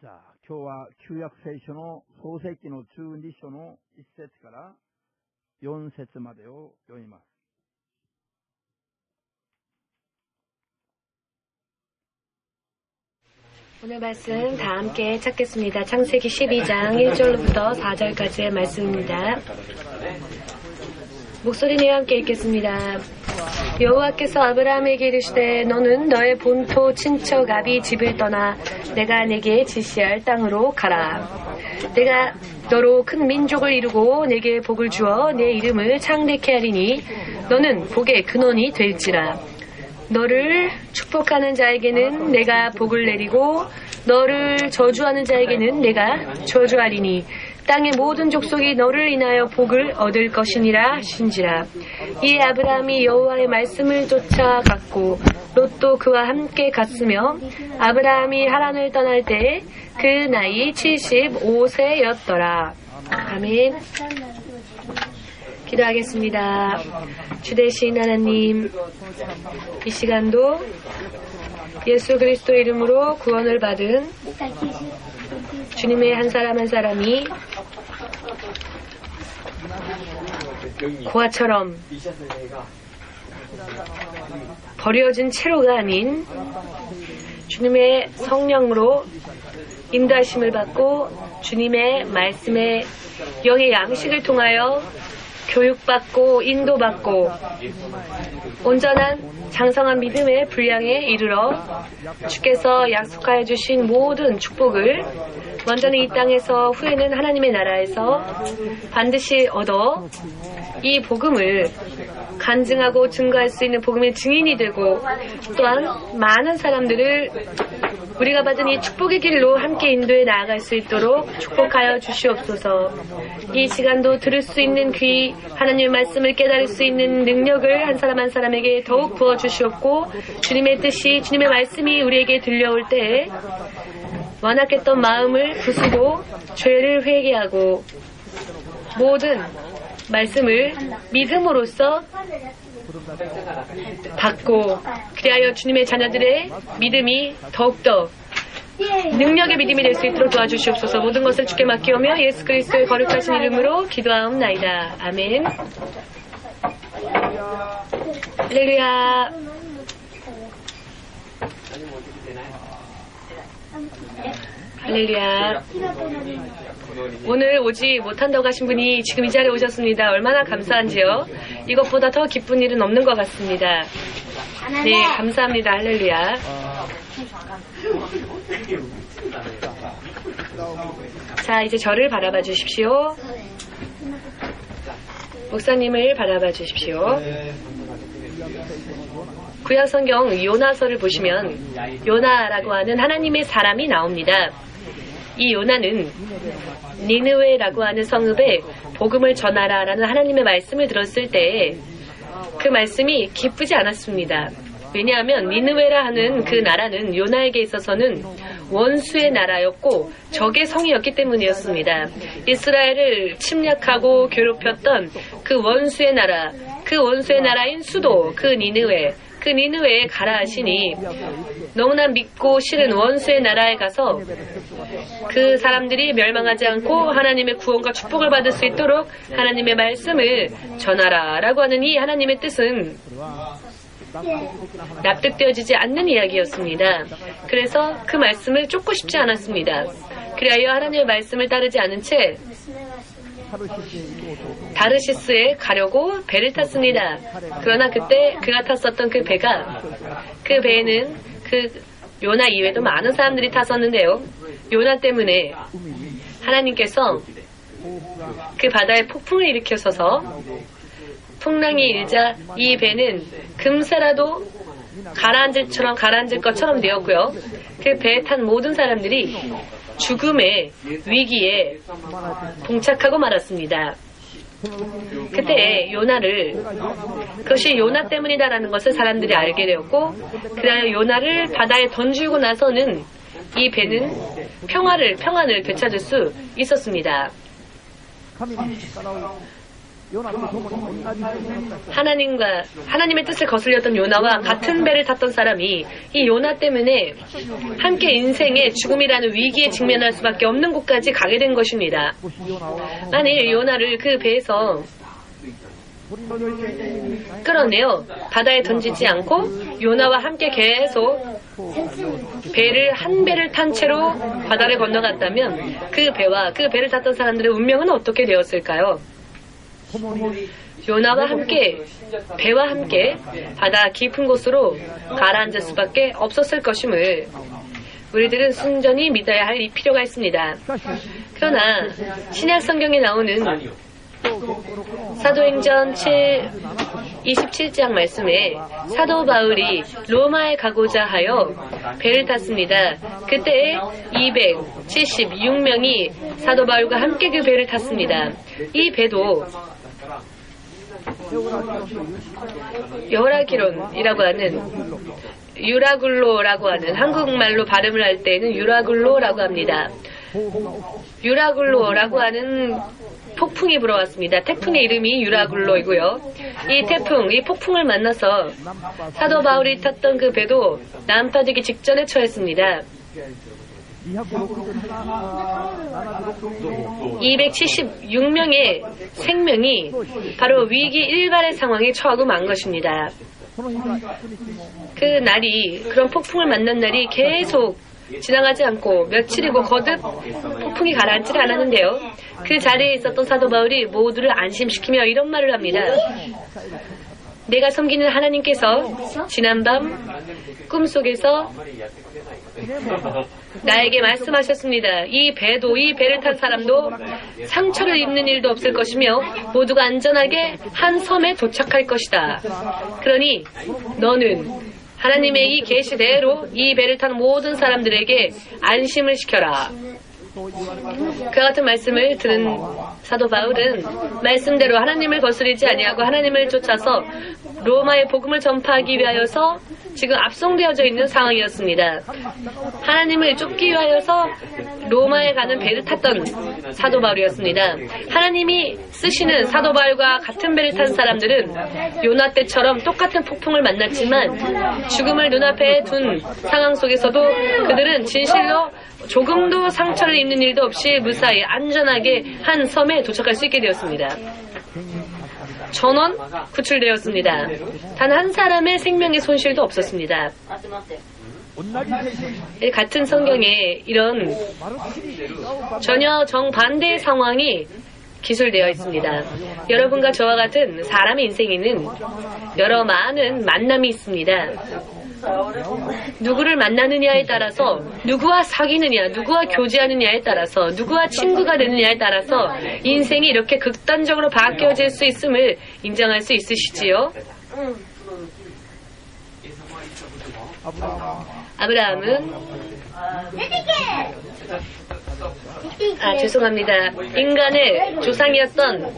じゃあ、今日は旧約聖書の創世記の12章の1節から4節までを読みます。 오늘 말씀 다 함께 찾겠습니다. 창세기 12장 1절부터 4절까지의 말씀입니다. 목소리 내어 함께 읽겠습니다. 여호와께서 아브라함에게 이르시되 너는 너의 본토 친척 아비 집을 떠나 내가 내게 지시할 땅으로 가라. 내가 너로 큰 민족을 이루고 내게 복을 주어 내 이름을 창대케 하리니 너는 복의 근원이 될지라. 너를 축복하는 자에게는 내가 복을 내리고 너를 저주하는 자에게는 내가 저주하리니 땅의 모든 족속이 너를 인하여 복을 얻을 것이니라 하신지라. 이에 아브라함이 여호와의 말씀을 쫓아갔고 롯도 그와 함께 갔으며 아브라함이 하란을 떠날 때 그 나이 75세였더라. 아멘. 기도하겠습니다. 주되신 하나님, 이 시간도 예수 그리스도 이름으로 구원을 받은 주님의 한 사람 한 사람이 고아처럼 버려진 채로가 아닌 주님의 성령으로 인도하심을 받고 주님의 말씀의 영의 양식을 통하여 교육받고 인도받고 온전한 장성한 믿음의 분량에 이르러 주께서 약속하여 주신 모든 축복을 먼저는 이 땅에서 후에는 하나님의 나라에서 반드시 얻어 이 복음을 간증하고 증거할 수 있는 복음의 증인이 되고 또한 많은 사람들을 우리가 받은 이 축복의 길로 함께 인도해 나아갈 수 있도록 축복하여 주시옵소서. 이 시간도 들을 수 있는 귀, 하나님의 말씀을 깨달을 수 있는 능력을 한 사람 한 사람에게 더욱 부어주시옵고 주님의 뜻이, 주님의 말씀이 우리에게 들려올 때 완악했던 마음을 부수고 죄를 회개하고 모든 말씀을 믿음으로써 받고 그리하여 주님의 자녀들의 믿음이 더욱더 능력의 믿음이 될 수 있도록 도와주시옵소서. 모든 것을 주께 맡기오며 예수 그리스도의 거룩하신 이름으로 기도하옵나이다. 아멘. 할렐루야. 할렐루야. 오늘 오지 못한다고 하신 분이 지금 이 자리에 오셨습니다. 얼마나 감사한지요. 이것보다 더 기쁜 일은 없는 것 같습니다. 네, 감사합니다. 할렐루야. 자, 이제 저를 바라봐 주십시오. 목사님을 바라봐 주십시오. 구약성경 요나서를 보시면 요나라고 하는 하나님의 사람이 나옵니다. 이 요나는 니느웨라고 하는 성읍에 복음을 전하라라는 하나님의 말씀을 들었을 때 그 말씀이 기쁘지 않았습니다. 왜냐하면 니느웨라 하는 그 나라는 요나에게 있어서는 원수의 나라였고 적의 성이었기 때문이었습니다. 이스라엘을 침략하고 괴롭혔던 그 원수의 나라, 그 원수의 나라인 수도, 그 니느웨에 가라 하시니 너무나 믿고 싫은 원수의 나라에 가서 그 사람들이 멸망하지 않고 하나님의 구원과 축복을 받을 수 있도록 하나님의 말씀을 전하라 라고 하는 이 하나님의 뜻은 납득되어지지 않는 이야기였습니다. 그래서 그 말씀을 쫓고 싶지 않았습니다. 그리하여 하나님의 말씀을 따르지 않은 채 다르시스에 가려고 배를 탔습니다. 그러나 그때 그가 탔었던 그 배에는 그 요나 이외에도 많은 사람들이 탔었는데요. 요나 때문에 하나님께서 그 바다에 폭풍을 일으켜서서 풍랑이 일자 이 배는 금세라도 가라앉을 것처럼 되었고요. 그 배에 탄 모든 사람들이 죽음의 위기에 봉착하고 말았습니다. 그때 그것이 요나 때문이다라는 것을 사람들이 알게 되었고 그리하여 요나를 바다에 던지고 나서는 이 배는 평안을 되찾을 수 있었습니다. 하나님의 뜻을 거슬렸던 요나와 같은 배를 탔던 사람이 이 요나 때문에 함께 인생의 죽음이라는 위기에 직면할 수밖에 없는 곳까지 가게 된 것입니다. 만일 요나를 그 배에서 끌어내어 바다에 던지지 않고 요나와 함께 계속 한 배를 탄 채로 바다를 건너갔다면 그 배와 그 배를 탔던 사람들의 운명은 어떻게 되었을까요? 요나와 함께 배와 함께 바다 깊은 곳으로 가라앉을 수밖에 없었을 것임을 우리들은 순전히 믿어야 할 필요가 있습니다. 그러나 신약 성경에 나오는 사도행전 27장 말씀에 사도 바울이 로마에 가고자 하여 배를 탔습니다. 그때 276명이 사도 바울과 함께 그 배를 탔습니다. 이 배도 여호라기론이라고 하는 유라굴로라고 하는 한국말로 발음을 할 때는 유라굴로라고 합니다. 유라굴로라고 하는 폭풍이 불어왔습니다. 태풍의 이름이 유라굴로이고요. 이 폭풍을 만나서 사도 바울이 탔던 그 배도 난파되기 직전에 처했습니다. 276명의 생명이 바로 위기 일발의 상황에 처하고 만 것입니다. 그 날이, 그런 폭풍을 만난 날이 계속 지나가지 않고 며칠이고 거듭 폭풍이 가라앉지 않았는데요. 그 자리에 있었던 사도 바울이 모두를 안심시키며 이런 말을 합니다. 내가 섬기는 하나님께서 지난밤 꿈속에서 나에게 말씀하셨습니다. 이 배를 탄 사람도 상처를 입는 일도 없을 것이며 모두가 안전하게 한 섬에 도착할 것이다. 그러니 너는 하나님의 이 계시대로 이 배를 탄 모든 사람들에게 안심을 시켜라. 그 같은 말씀을 들은 사도 바울은 말씀대로 하나님을 거스르지 아니하고 하나님을 쫓아서 로마의 복음을 전파하기 위하여서 지금 압송되어져 있는 상황이었습니다. 하나님을 쫓기 위하여서 로마에 가는 배를 탔던 사도 바울이었습니다. 하나님이 쓰시는 사도 바울과 같은 배를 탄 사람들은 요나 때처럼 똑같은 폭풍을 만났지만 죽음을 눈앞에 둔 상황 속에서도 그들은 진실로 조금도 상처를 입는 일도 없이 무사히 안전하게 한 섬에 도착할 수 있게 되었습니다. 전원 구출되었습니다. 단 한 사람의 생명의 손실도 없었습니다. 같은 성경에 이런 전혀 정반대의 상황이 기술되어 있습니다. 여러분과 저와 같은 사람의 인생에는 여러 많은 만남이 있습니다. 누구를 만나느냐에 따라서, 누구와 사귀느냐, 누구와 교제하느냐에 따라서, 누구와 친구가 되느냐에 따라서 인생이 이렇게 극단적으로 바뀌어질 수 있음을 인정할 수 있으시지요? 아브라함은 죄송합니다. 인간의 조상이었던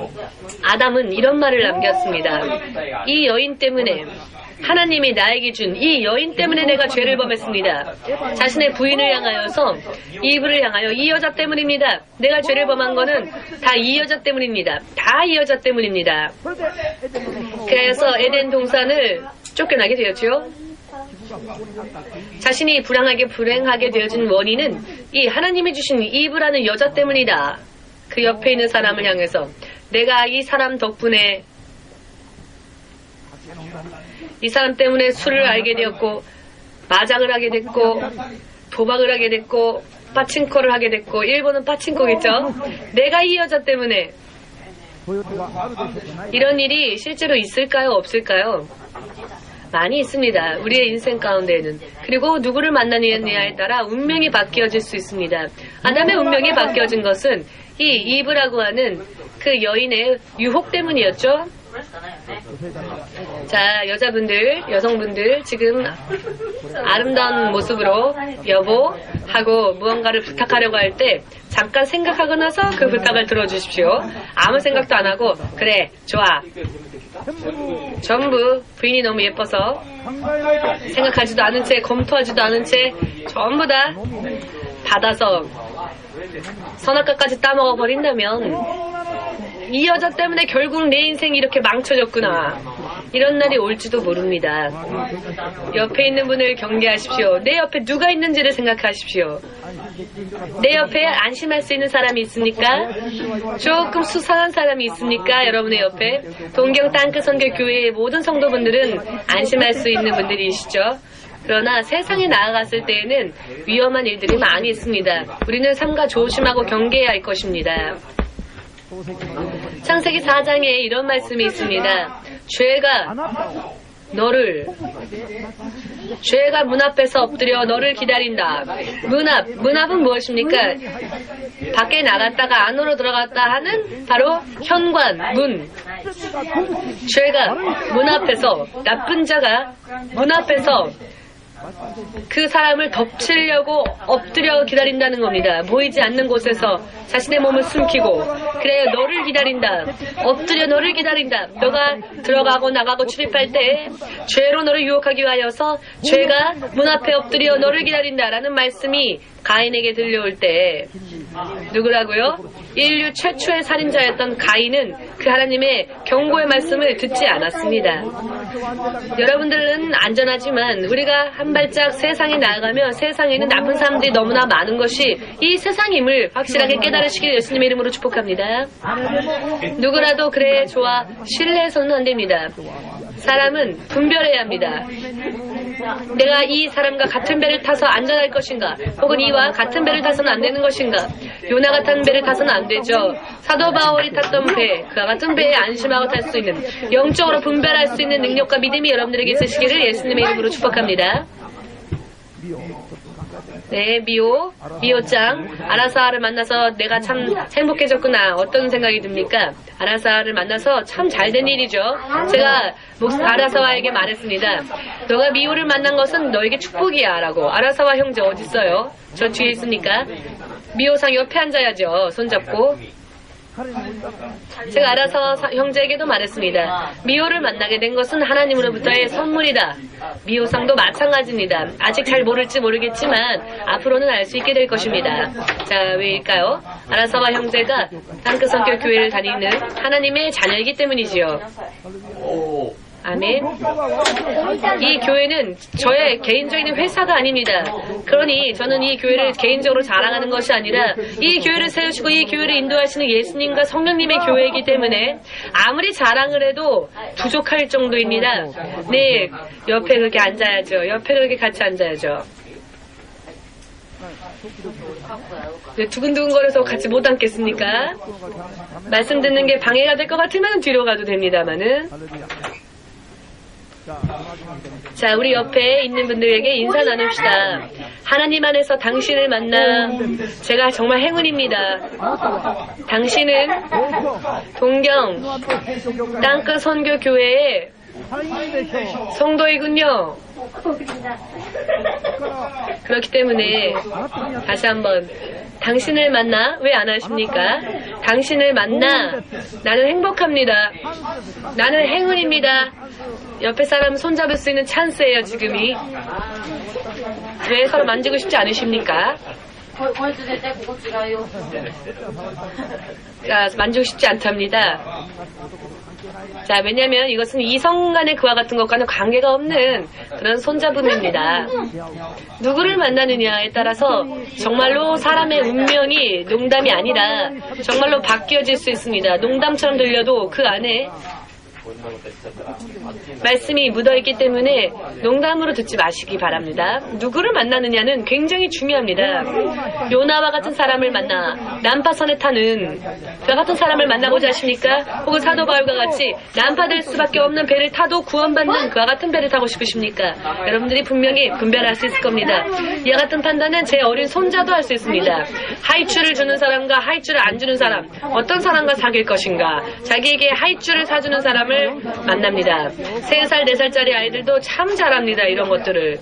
아담은 이런 말을 남겼습니다. 이 여인 때문에, 하나님이 나에게 준 이 여인 때문에 내가 죄를 범했습니다. 자신의 부인을 향하여서, 이브를 향하여 이 여자 때문입니다. 내가 죄를 범한 거는 다 이 여자 때문입니다. 다 이 여자 때문입니다. 그래서 에덴 동산을 쫓겨나게 되었죠. 자신이 불행하게 되어진 원인은 이 하나님이 주신 이브라는 여자 때문이다. 그 옆에 있는 사람을 향해서 내가 이 사람 덕분에, 이 사람 때문에 술을 알게 되었고, 마장을 하게 됐고, 도박을 하게 됐고, 빠친코를 하게 됐고, 일본은 빠친코겠죠? 내가 이 여자 때문에. 이런 일이 실제로 있을까요? 없을까요? 많이 있습니다. 우리의 인생 가운데에는. 그리고 누구를 만나느냐에 따라 운명이 바뀌어질 수 있습니다. 아담의 운명이 바뀌어진 것은 이 이브라고 하는 그 여인의 유혹 때문이었죠. 자, 여성분들 지금 아름다운 모습으로 여보 하고 무언가를 부탁하려고 할 때 잠깐 생각하고 나서 그 부탁을 들어주십시오. 아무 생각도 안 하고 그래 좋아, 전부 부인이 너무 예뻐서 생각하지도 않은 채, 검토하지도 않은 채 전부 다 받아서 선악과까지 따먹어 버린다면 이 여자 때문에 결국 내 인생이 이렇게 망쳐졌구나. 이런 날이 올지도 모릅니다. 옆에 있는 분을 경계하십시오. 내 옆에 누가 있는지를 생각하십시오. 내 옆에 안심할 수 있는 사람이 있습니까? 조금 수상한 사람이 있습니까? 여러분의 옆에 동경 땅끝선교교회의 모든 성도분들은 안심할 수 있는 분들이시죠. 그러나 세상에 나아갔을 때에는 위험한 일들이 많이 있습니다. 우리는 삼가 조심하고 경계해야 할 것입니다. 창세기 4장에 이런 말씀이 있습니다. 죄가 문 앞에서 엎드려 너를 기다린다. 문 앞은 무엇입니까? 밖에 나갔다가 안으로 들어갔다 하는 바로 현관, 문. 죄가 문 앞에서, 나쁜 자가 문 앞에서 그 사람을 덮치려고 엎드려 기다린다는 겁니다. 보이지 않는 곳에서 자신의 몸을 숨기고, 그래요, 너를 기다린다. 엎드려 너를 기다린다. 너가 들어가고 나가고 출입할 때 죄로 너를 유혹하기 위하여서 죄가 문 앞에 엎드려 너를 기다린다 라는 말씀이 가인에게 들려올 때 누구라고요? 인류 최초의 살인자였던 가인은 그 하나님의 경고의 말씀을 듣지 않았습니다. 여러분들은 안전하지만 우리가 한 발짝 세상에 나아가면 세상에는 나쁜 사람들이 너무나 많은 것이 이 세상임을 확실하게 깨달으시길 예수님의 이름으로 축복합니다. 누구라도 그래 좋아 신뢰해서는 안 됩니다. 사람은 분별해야 합니다. 내가 이 사람과 같은 배를 타서 안전할 것인가, 혹은 이와 같은 배를 타서는 안 되는 것인가. 요나 같은 배를 타서는 안 되죠. 사도 바울이 탔던 배, 그와 같은 배에 안심하고 탈 수 있는, 영적으로 분별할 수 있는 능력과 믿음이 여러분들에게 있으시기를 예수님의 이름으로 축복합니다. 네, 미호짱. 아라사를 만나서 내가 참 행복해졌구나. 어떤 생각이 듭니까? 아라사를 만나서 참 잘된 일이죠. 제가 아라사와에게 말했습니다. 너가 미호를 만난 것은 너에게 축복이야 라고. 아라사와 형제 어디 있어요? 저 뒤에 있습니까? 미호상 옆에 앉아야죠. 손잡고. 제가 아라사와 형제에게도 말했습니다. 미호를 만나게 된 것은 하나님으로부터의 선물이다. 미호상도 마찬가지입니다. 아직 잘 모를지 모르겠지만 앞으로는 알 수 있게 될 것입니다. 자, 왜일까요? 아라사와 형제가 땅끝선교 교회를 다니는 하나님의 자녀이기 때문이지요. 아멘. 이 교회는 저의 개인적인 회사가 아닙니다. 그러니 저는 이 교회를 개인적으로 자랑하는 것이 아니라 이 교회를 세우시고 이 교회를 인도하시는 예수님과 성령님의 교회이기 때문에 아무리 자랑을 해도 부족할 정도입니다. 네, 옆에 그렇게 앉아야죠. 옆에 그렇게 같이 앉아야죠. 네, 두근두근거려서 같이 못 앉겠습니까? 말씀 듣는 게 방해가 될 것 같으면 뒤로 가도 됩니다만은. 자, 우리 옆에 있는 분들에게 인사 나눕시다. 하나님 안에서 당신을 만나 제가 정말 행운입니다. 당신은 동경 땅끝 선교교회의 성도이군요. 그렇기 때문에 다시 한번 당신을 만나 왜 안 하십니까? 당신을 만나 나는 행복합니다. 나는 행운입니다. 옆에 사람 손잡을 수 있는 찬스예요, 지금이. 왜 서로 만지고 싶지 않으십니까? 자, 만지고 싶지 않답니다. 자, 왜냐면 이것은 이성 간의 그와 같은 것과는 관계가 없는 그런 손잡음입니다. 누구를 만나느냐에 따라서 정말로 사람의 운명이 농담이 아니라 정말로 바뀌어질 수 있습니다. 농담처럼 들려도 그 안에 말씀이 묻어있기 때문에 농담으로 듣지 마시기 바랍니다. 누구를 만나느냐는 굉장히 중요합니다. 요나와 같은 사람을 만나 난파선에 타는 그와 같은 사람을 만나보지 않습니까? 혹은 사도 바울과 같이 난파될 수밖에 없는 배를 타도 구원받는 그와 같은 배를 타고 싶으십니까? 여러분들이 분명히 분별할 수 있을 겁니다. 이와 같은 판단은 제 어린 손자도 할 수 있습니다. 하이츄를 주는 사람과 하이츄를 안 주는 사람, 어떤 사람과 사귈 것인가, 자기에게 하이츄를 사주는 사람을 만납니다. 3살, 4살짜리 아이들도 참 잘합니다. 이런 것들을.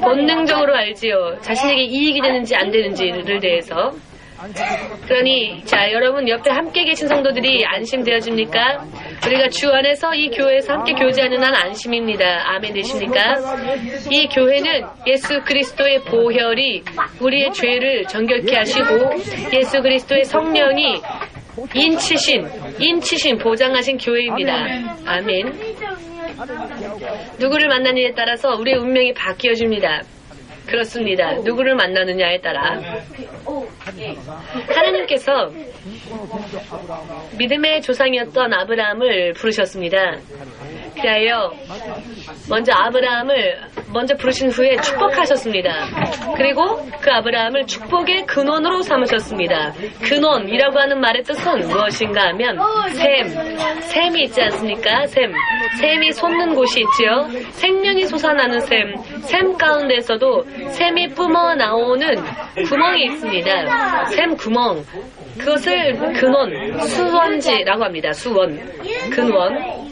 본능적으로 알지요. 자신에게 이익이 되는지 안 되는지를 대해서. 그러니 자, 여러분 옆에 함께 계신 성도들이 안심되어집니까? 우리가 주 안에서 이 교회에서 함께 교제하는 한 안심입니다. 아멘 되십니까? 이 교회는 예수 그리스도의 보혈이 우리의 죄를 정결케 하시고 예수 그리스도의 성령이 인치신 보장하신 교회입니다. 아멘. 누구를 만나느냐에 따라서 우리의 운명이 바뀌어집니다. 그렇습니다. 누구를 만나느냐에 따라 하나님께서 믿음의 조상이었던 아브라함을 부르셨습니다. 그리하여 먼저 아브라함을 부르신 후에 축복하셨습니다. 그리고 그 아브라함을 축복의 근원으로 삼으셨습니다. 근원이라고 하는 말의 뜻은 무엇인가 하면 샘이 있지 않습니까? 샘이 솟는 곳이 있지요. 생명이 솟아나는 샘 가운데서도 샘이 뿜어 나오는 구멍이 있습니다. 샘 구멍. 그것을 근원, 수원지라고 합니다. 수원, 근원.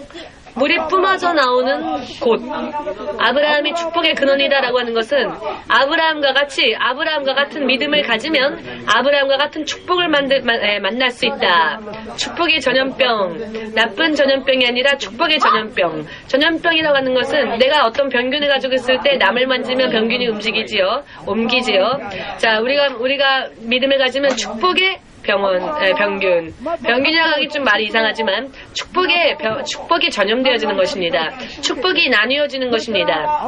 물이 뿜어져 나오는 곳. 아브라함이 축복의 근원이다라고 하는 것은 아브라함과 같은 믿음을 가지면 아브라함과 같은 축복을 만날 수 있다. 축복의 전염병, 나쁜 전염병이 아니라 축복의 전염병. 전염병이라고 하는 것은 내가 어떤 병균을 가지고 있을 때 남을 만지면 병균이 옮기지요. 자, 우리가 믿음을 가지면 축복의 병균이라고 하기 좀 말이 이상하지만 축복이 전염되어지는 것입니다. 축복이 나뉘어지는 것입니다.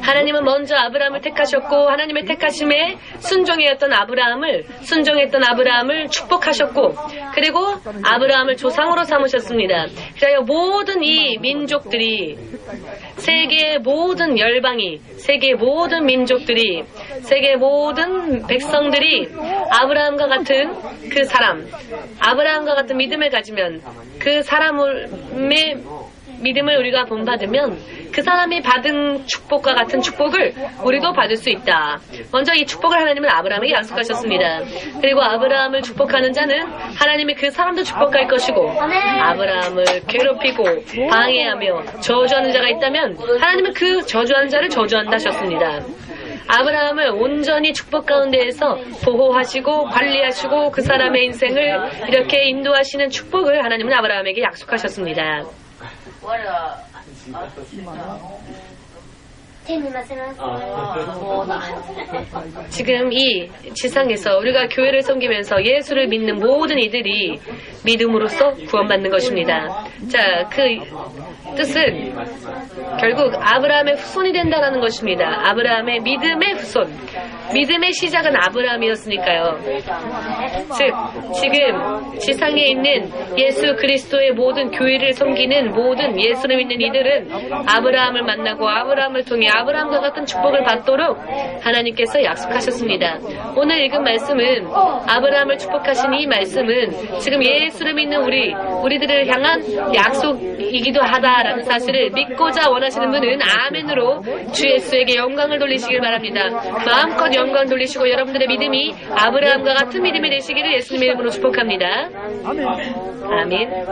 하나님은 먼저 아브라함을 택하셨고 하나님의 택하심에 순종했던 아브라함을 축복하셨고 그리고 아브라함을 조상으로 삼으셨습니다. 그래서 모든 이 민족들이 세계의 모든 열방이 세계의 모든 민족들이 세계의 모든 백성들이 아브라함과 같은 그 사람 아브라함과 같은 믿음을 가지면 그 사람의 믿음을 우리가 본받으면 그 사람이 받은 축복과 같은 축복을 우리도 받을 수 있다. 먼저 이 축복을 하나님은 아브라함에게 약속하셨습니다. 그리고 아브라함을 축복하는 자는 하나님이 그 사람도 축복할 것이고 아브라함을 괴롭히고 방해하며 저주하는 자가 있다면 하나님은 그 저주하는 자를 저주한다 하셨습니다. 아브라함을 온전히 축복 가운데에서 보호하시고 관리하시고 그 사람의 인생을 이렇게 인도하시는 축복을 하나님은 아브라함에게 약속하셨습니다. 지금 이 지상에서 우리가 교회를 섬기면서 예수를 믿는 모든 이들이 믿음으로써 구원받는 것입니다. 자, 그 뜻은 결국 아브라함의 후손이 된다는 것입니다. 아브라함의 믿음의 후손. 믿음의 시작은 아브라함이었으니까요. 즉, 지금 지상에 있는 예수 그리스도의 모든 교회를 섬기는 모든 예수를 믿는 이들은 아브라함을 만나고 아브라함을 통해 아브라함과 같은 축복을 받도록 하나님께서 약속하셨습니다. 오늘 읽은 말씀은 아브라함을 축복하신 이 말씀은 지금 예수를 믿는 우리들을 향한 약속이기도 하다라는 사실을 믿고자 원하시는 분은 아멘으로 주 예수에게 영광을 돌리시길 바랍니다. 마음껏 영광 돌리시고 여러분들의 믿음이 아브라함과 같은 믿음이 되시기를 예수님의 이름으로 축복합니다. 아멘.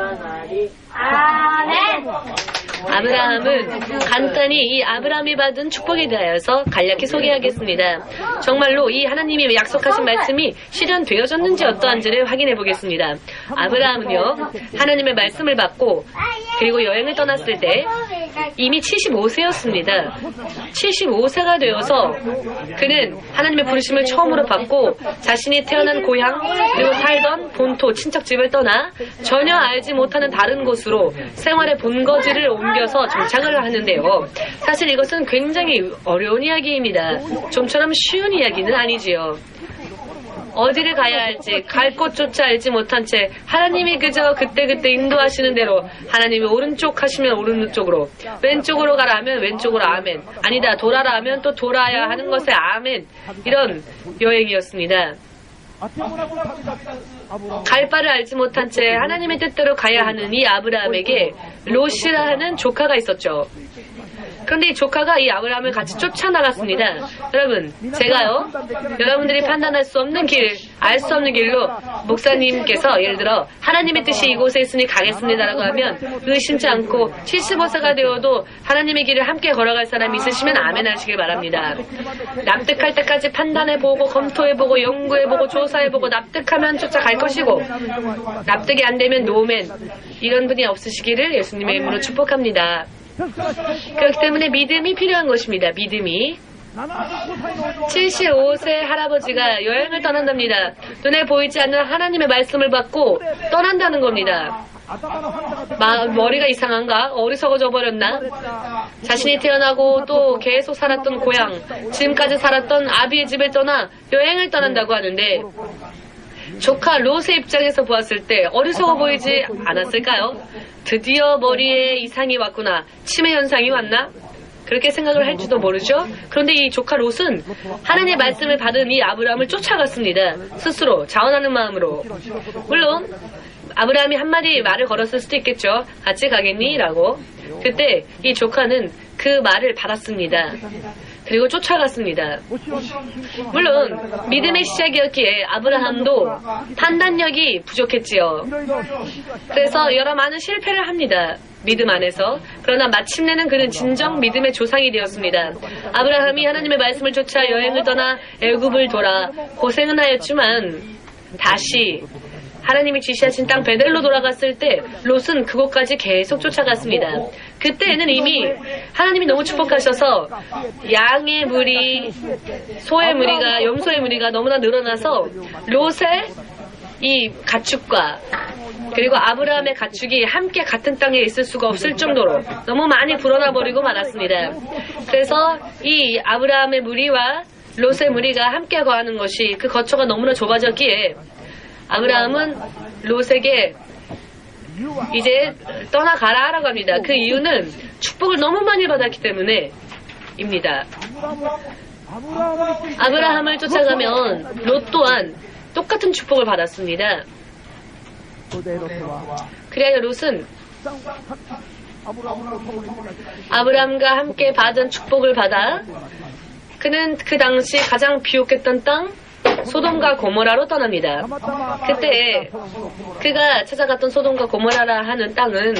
아브라함은 간단히 이 아브라함이 받은 축복에 대하여서 간략히 소개하겠습니다. 정말로 이 하나님이 약속하신 말씀이 실현되어졌는지 어떠한지를 확인해 보겠습니다. 아브라함은요, 하나님의 말씀을 받고 그리고 여행을 떠났을 때 이미 75세였습니다. 75세가 되어서 그는 하나님의 부르심을 처음으로 받고 자신이 태어난 고향 그리고 살던 본토 친척집을 떠나 전혀 알지 못하는 다른 곳으로 생활의 본거지를 옮겨서 정착을 하는데요. 사실 이것은 굉장히 어려운 이야기입니다. 좀처럼 쉬운 이야기는 아니지요. 어디를 가야 할지 갈 곳조차 알지 못한 채 하나님이 그저 그때그때 인도하시는 대로 하나님이 오른쪽 하시면 오른쪽으로 왼쪽으로 가라 하면 왼쪽으로 아멘 아니다 돌아라 하면 또 돌아야 하는 것에 아멘 이런 여행이었습니다. 갈 바를 알지 못한 채 하나님의 뜻대로 가야 하는 이 아브라함에게 롯이라 하는 조카가 있었죠. 그런데 이 조카가 이 아브라함을 같이 쫓아나갔습니다. 여러분, 제가요, 여러분들이 판단할 수 없는 길, 알 수 없는 길로 목사님께서 예를 들어 하나님의 뜻이 이곳에 있으니 가겠습니다라고 하면 의심치 않고 75세가 되어도 하나님의 길을 함께 걸어갈 사람이 있으시면 아멘 하시길 바랍니다. 납득할 때까지 판단해보고 검토해보고 연구해보고 조사해보고 납득하면 쫓아갈 것이고 납득이 안 되면 노멘 이런 분이 없으시기를 예수님의 이름으로 축복합니다. 그렇기 때문에 믿음이 필요한 것입니다. 믿음이. 75세 할아버지가 여행을 떠난답니다. 눈에 보이지 않는 하나님의 말씀을 받고 떠난다는 겁니다. 머리가 이상한가? 어리석어져 버렸나? 자신이 태어나고 또 계속 살았던 고향, 지금까지 살았던 아비의 집을 떠나 여행을 떠난다고 하는데, 조카 롯의 입장에서 보았을 때 어리석어 보이지 않았을까요? 드디어 머리에 이상이 왔구나. 치매 현상이 왔나? 그렇게 생각을 할지도 모르죠. 그런데 이 조카 롯은 하나님의 말씀을 받은 이 아브라함을 쫓아갔습니다. 스스로 자원하는 마음으로. 물론 아브라함이 한마디 말을 걸었을 수도 있겠죠. 같이 가겠니? 라고. 그때 이 조카는 그 말을 받았습니다. 그리고 쫓아갔습니다. 물론 믿음의 시작이었기에 아브라함도 판단력이 부족했지요. 그래서 여러 많은 실패를 합니다. 믿음 안에서. 그러나 마침내는 그는 진정 믿음의 조상이 되었습니다. 아브라함이 하나님의 말씀을 쫓아 여행을 떠나 애굽을 돌아 고생은 하였지만 다시 하나님이 지시하신 땅 베델로 돌아갔을 때 롯은 그곳까지 계속 쫓아갔습니다. 그때는 이미 하나님이 너무 축복하셔서 양의 무리, 소의 무리가, 염소의 무리가 너무나 늘어나서 롯의 이 가축과 그리고 아브라함의 가축이 함께 같은 땅에 있을 수가 없을 정도로 너무 많이 불어나 버리고 말았습니다. 그래서 이 아브라함의 무리와 롯의 무리가 함께 거하는 것이 그 거처가 너무나 좁아졌기에 아브라함은 롯에게 이제 떠나가라 하라고 합니다. 그 이유는 축복을 너무 많이 받았기 때문에입니다. 아브라함을 쫓아가면 롯 또한 똑같은 축복을 받았습니다. 그래야 롯은 아브라함과 함께 받은 축복을 받아 그는 그 당시 가장 비옥했던 땅 소돔과 고모라로 떠납니다. 그때 그가 찾아갔던 소돔과 고모라라 하는 땅은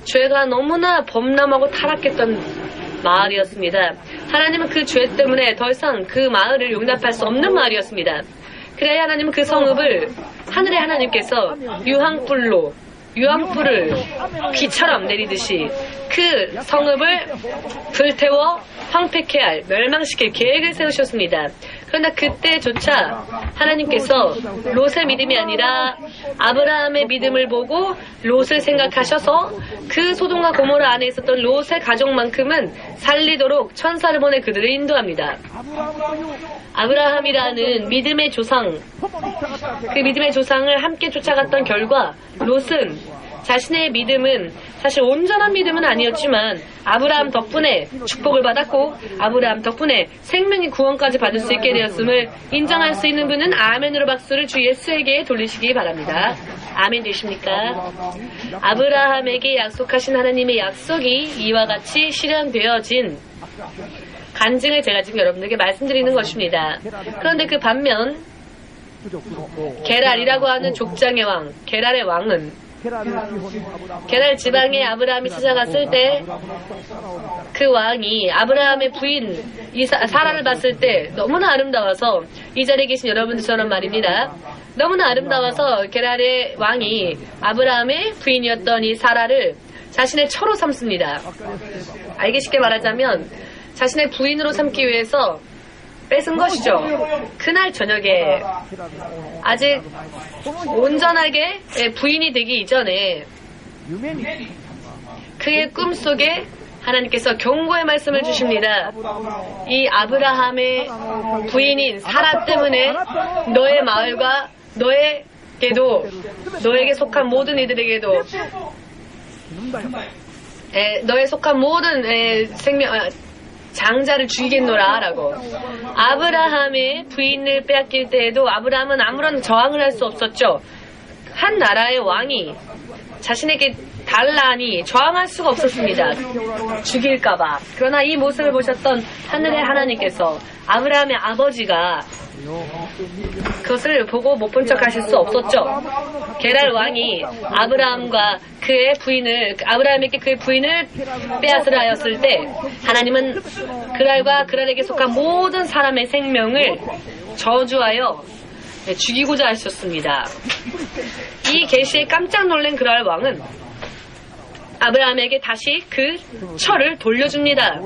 죄가 너무나 범람하고 타락했던 마을이었습니다. 하나님은 그 죄 때문에 더 이상 그 마을을 용납할 수 없는 마을이었습니다. 그래야 하나님은 그 성읍을 하늘의 하나님께서 유황불을 비처럼 내리듯이 그 성읍을 불태워 황폐케 할, 멸망시킬 계획을 세우셨습니다. 그러나 그때조차 하나님께서 롯의 믿음이 아니라 아브라함의 믿음을 보고 롯을 생각하셔서 그 소돔과 고모라 안에 있었던 롯의 가족만큼은 살리도록 천사를 보내 그들을 인도합니다. 아브라함이라는 믿음의 조상, 그 믿음의 조상을 함께 쫓아갔던 결과 롯은 자신의 믿음은 사실 온전한 믿음은 아니었지만 아브라함 덕분에 축복을 받았고 아브라함 덕분에 생명의 구원까지 받을 수 있게 되었음을 인정할 수 있는 분은 아멘으로 박수를 주 예수에게 돌리시기 바랍니다. 아멘 되십니까? 아브라함에게 약속하신 하나님의 약속이 이와 같이 실현되어진 간증을 제가 지금 여러분들에게 말씀드리는 것입니다. 그런데 그 반면 게랄이라고 하는 족장의 왕, 게랄의 왕은 게랄 지방에 아브라함이 찾아갔을 때 그 왕이 아브라함의 부인 사라를 봤을 때 너무나 아름다워서 이 자리에 계신 여러분들처럼 말입니다. 너무나 아름다워서 게랄의 왕이 아브라함의 부인이었던 이 사라를 자신의 처로 삼습니다. 알기 쉽게 말하자면 자신의 부인으로 삼기 위해서 뺏은 것이죠. 그날 저녁에 아직 온전하게 부인이 되기 이전에 그의 꿈속에 하나님께서 경고의 말씀을 주십니다. 이 아브라함의 부인인 사라 때문에 너의 마을과 너에게 속한 모든 이들에게도 너에 속한 모든 장자를 죽이겠노라 라고. 아브라함의 부인을 빼앗길 때에도 아브라함은 아무런 저항을 할 수 없었죠. 한 나라의 왕이 자신에게 달라니 저항할 수가 없었습니다. 죽일까봐. 그러나 이 모습을 보셨던 하늘의 하나님께서 아브라함의 아버지가 그것을 보고 못 본 척 하실 수 없었죠. 게랄 왕이 아브라함에게 그의 부인을 빼앗으려 하였을 때 하나님은 그랄과 그랄에게 속한 모든 사람의 생명을 저주하여 죽이고자 하셨습니다. 이 계시에 깜짝 놀란 그랄 왕은 아브라함에게 다시 그 철을 돌려줍니다.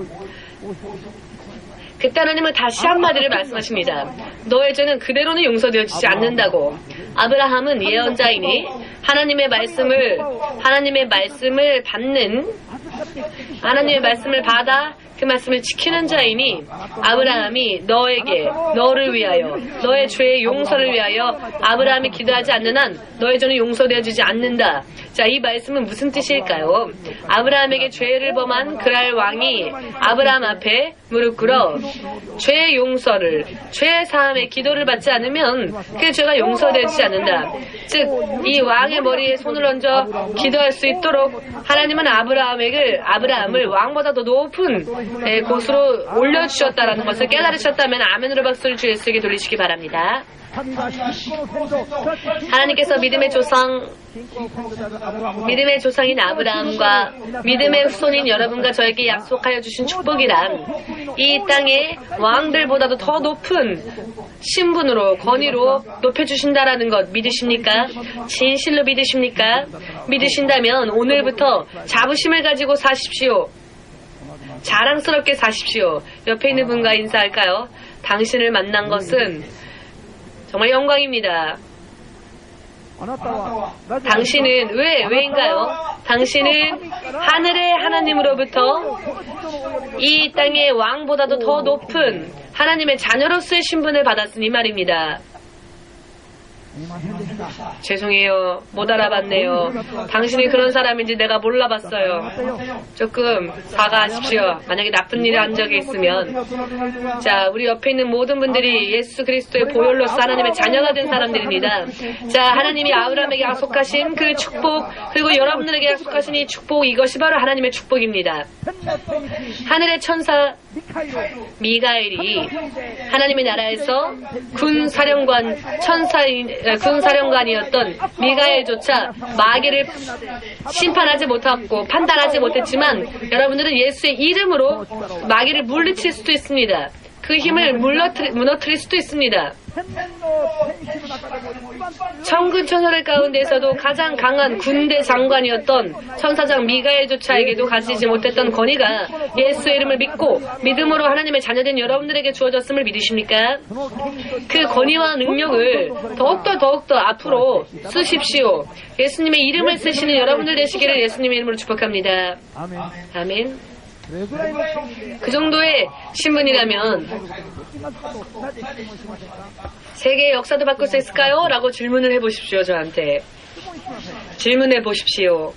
그때 하나님은 다시 한마디를 말씀하십니다. 너의 죄는 그대로는 용서되어지지 않는다고. 아브라함은 예언자이니 하나님의 말씀을 받는, 하나님의 말씀을 받아 그 말씀을 지키는 자이니 아브라함이 너를 위하여, 너의 죄의 용서를 위하여 아브라함이 기도하지 않는 한 너의 죄는 용서되어지지 않는다. 자, 이 말씀은 무슨 뜻일까요? 아브라함에게 죄를 범한 그랄 왕이 아브라함 앞에 무릎 꿇어 죄의 용서를, 죄의 사함의 기도를 받지 않으면 그 죄가 용서되지 않는다. 즉 이 왕의 머리에 손을 얹어 기도할 수 있도록 하나님은 아브라함을 왕보다 더 높은 곳으로 올려주셨다라는 것을 깨달으셨다면 아멘으로 박수를 주 예수에게 돌리시기 바랍니다. 하나님께서 믿음의 조상인 아브라함과 믿음의 후손인 여러분과 저에게 약속하여 주신 축복이란 이 땅의 왕들보다도 더 높은 신분으로, 권위로 높여주신다라는 것 믿으십니까? 진실로 믿으십니까? 믿으신다면 오늘부터 자부심을 가지고 사십시오. 자랑스럽게 사십시오. 옆에 있는 분과 인사할까요? 당신을 만난 것은 정말 영광입니다. 당신은 왜인가요? 당신은 하늘의 하나님으로부터 이 땅의 왕보다도 더 높은 하나님의 자녀로서의 신분을 받았으니 말입니다. 죄송해요. 못 알아봤네요. 당신이 그런 사람인지 내가 몰라봤어요. 조금 사과하십시오. 만약에 나쁜 일을 한 적이 있으면. 자, 우리 옆에 있는 모든 분들이 예수 그리스도의 보혈로서 하나님의 자녀가 된 사람들입니다. 자, 하나님이 아브라함에게 약속하신 그 축복, 그리고 여러분들에게 약속하신 이 축복, 이것이 바로 하나님의 축복입니다. 하늘의 천사 미가엘이 하나님의 나라에서 군사령관이었던 미가엘조차 마귀를 심판하지 못하고 판단하지 못했지만 여러분들은 예수의 이름으로 마귀를 물리칠 수도 있습니다. 그 힘을 무너뜨릴 수도 있습니다. 천군 천사들 가운데서도 가장 강한 군대 장관이었던 천사장 미가엘조차에게도 가지지 못했던 권위가 예수의 이름을 믿고 믿음으로 하나님의 자녀된 여러분들에게 주어졌음을 믿으십니까? 그 권위와 능력을 더욱더 앞으로 쓰십시오. 예수님의 이름을 쓰시는 여러분들 되시기를 예수님의 이름으로 축복합니다. 아멘. 그 정도의 신분이라면 세계의 역사도 바꿀 수 있을까요? 라고 질문을 해보십시오. 저한테 질문해 보십시오.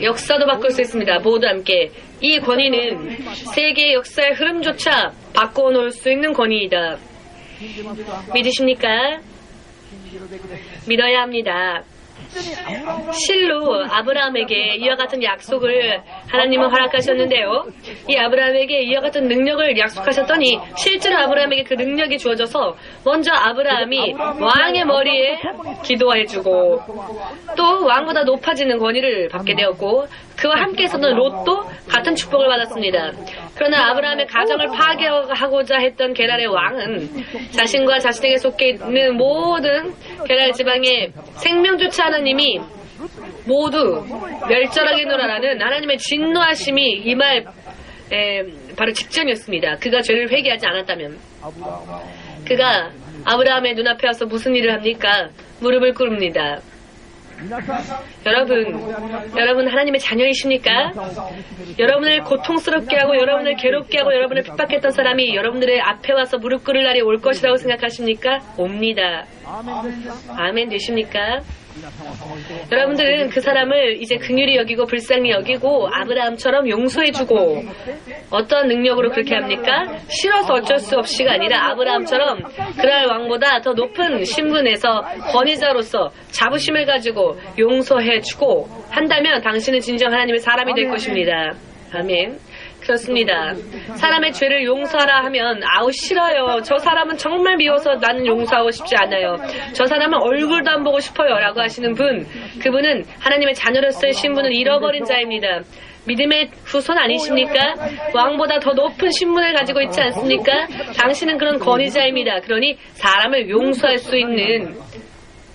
역사도 바꿀 수 있습니다. 모두 함께. 이 권위는 세계의 역사의 흐름조차 바꿔놓을 수 있는 권위이다. 믿으십니까? 믿어야 합니다. 실로 아브라함에게 이와 같은 약속을 하나님은 허락하셨는데요. 이 아브라함에게 이와 같은 능력을 약속하셨더니 실제로 아브라함에게 그 능력이 주어져서 먼저 아브라함이 왕의 머리에 기도해주고 또 왕보다 높아지는 권위를 받게 되었고 그와 함께 있었던 롯도 같은 축복을 받았습니다. 그러나 아브라함의 가정을 파괴하고자 했던 게랄의 왕은 자신과 자신에게 속해 있는 모든 게랄 지방의 생명조차 하나님이 모두 멸절하게 놓으라는 하나님의 진노하심이 임할 바로 직전이었습니다. 그가 죄를 회개하지 않았다면. 그가 아브라함의 눈앞에 와서 무슨 일을 합니까? 무릎을 꿇습니다. 여러분 하나님의 자녀이십니까? 여러분을 고통스럽게 하고 여러분을 괴롭게 하고 여러분을 핍박했던 사람이 여러분들의 앞에 와서 무릎 꿇을 날이 올 것이라고 생각하십니까? 옵니다. 아멘 되십니까? 여러분들은 그 사람을 이제 긍휼히 여기고 불쌍히 여기고 아브라함처럼 용서해주고 어떤 능력으로 그렇게 합니까? 싫어서 어쩔 수 없이가 아니라 아브라함처럼 그날 왕보다 더 높은 신분에서 권위자로서 자부심을 가지고 용서해주고 한다면 당신은 진정 하나님의 사람이 될 것입니다. 아멘. 그렇습니다. 사람의 죄를 용서하라 하면 아우 싫어요. 저 사람은 정말 미워서 나는 용서하고 싶지 않아요. 저 사람은 얼굴도 안 보고 싶어요. 라고 하시는 분, 그분은 하나님의 자녀로서의 신분을 잃어버린 자입니다. 믿음의 후손 아니십니까? 왕보다 더 높은 신분을 가지고 있지 않습니까? 당신은 그런 권위자입니다. 그러니 사람을 용서할 수 있는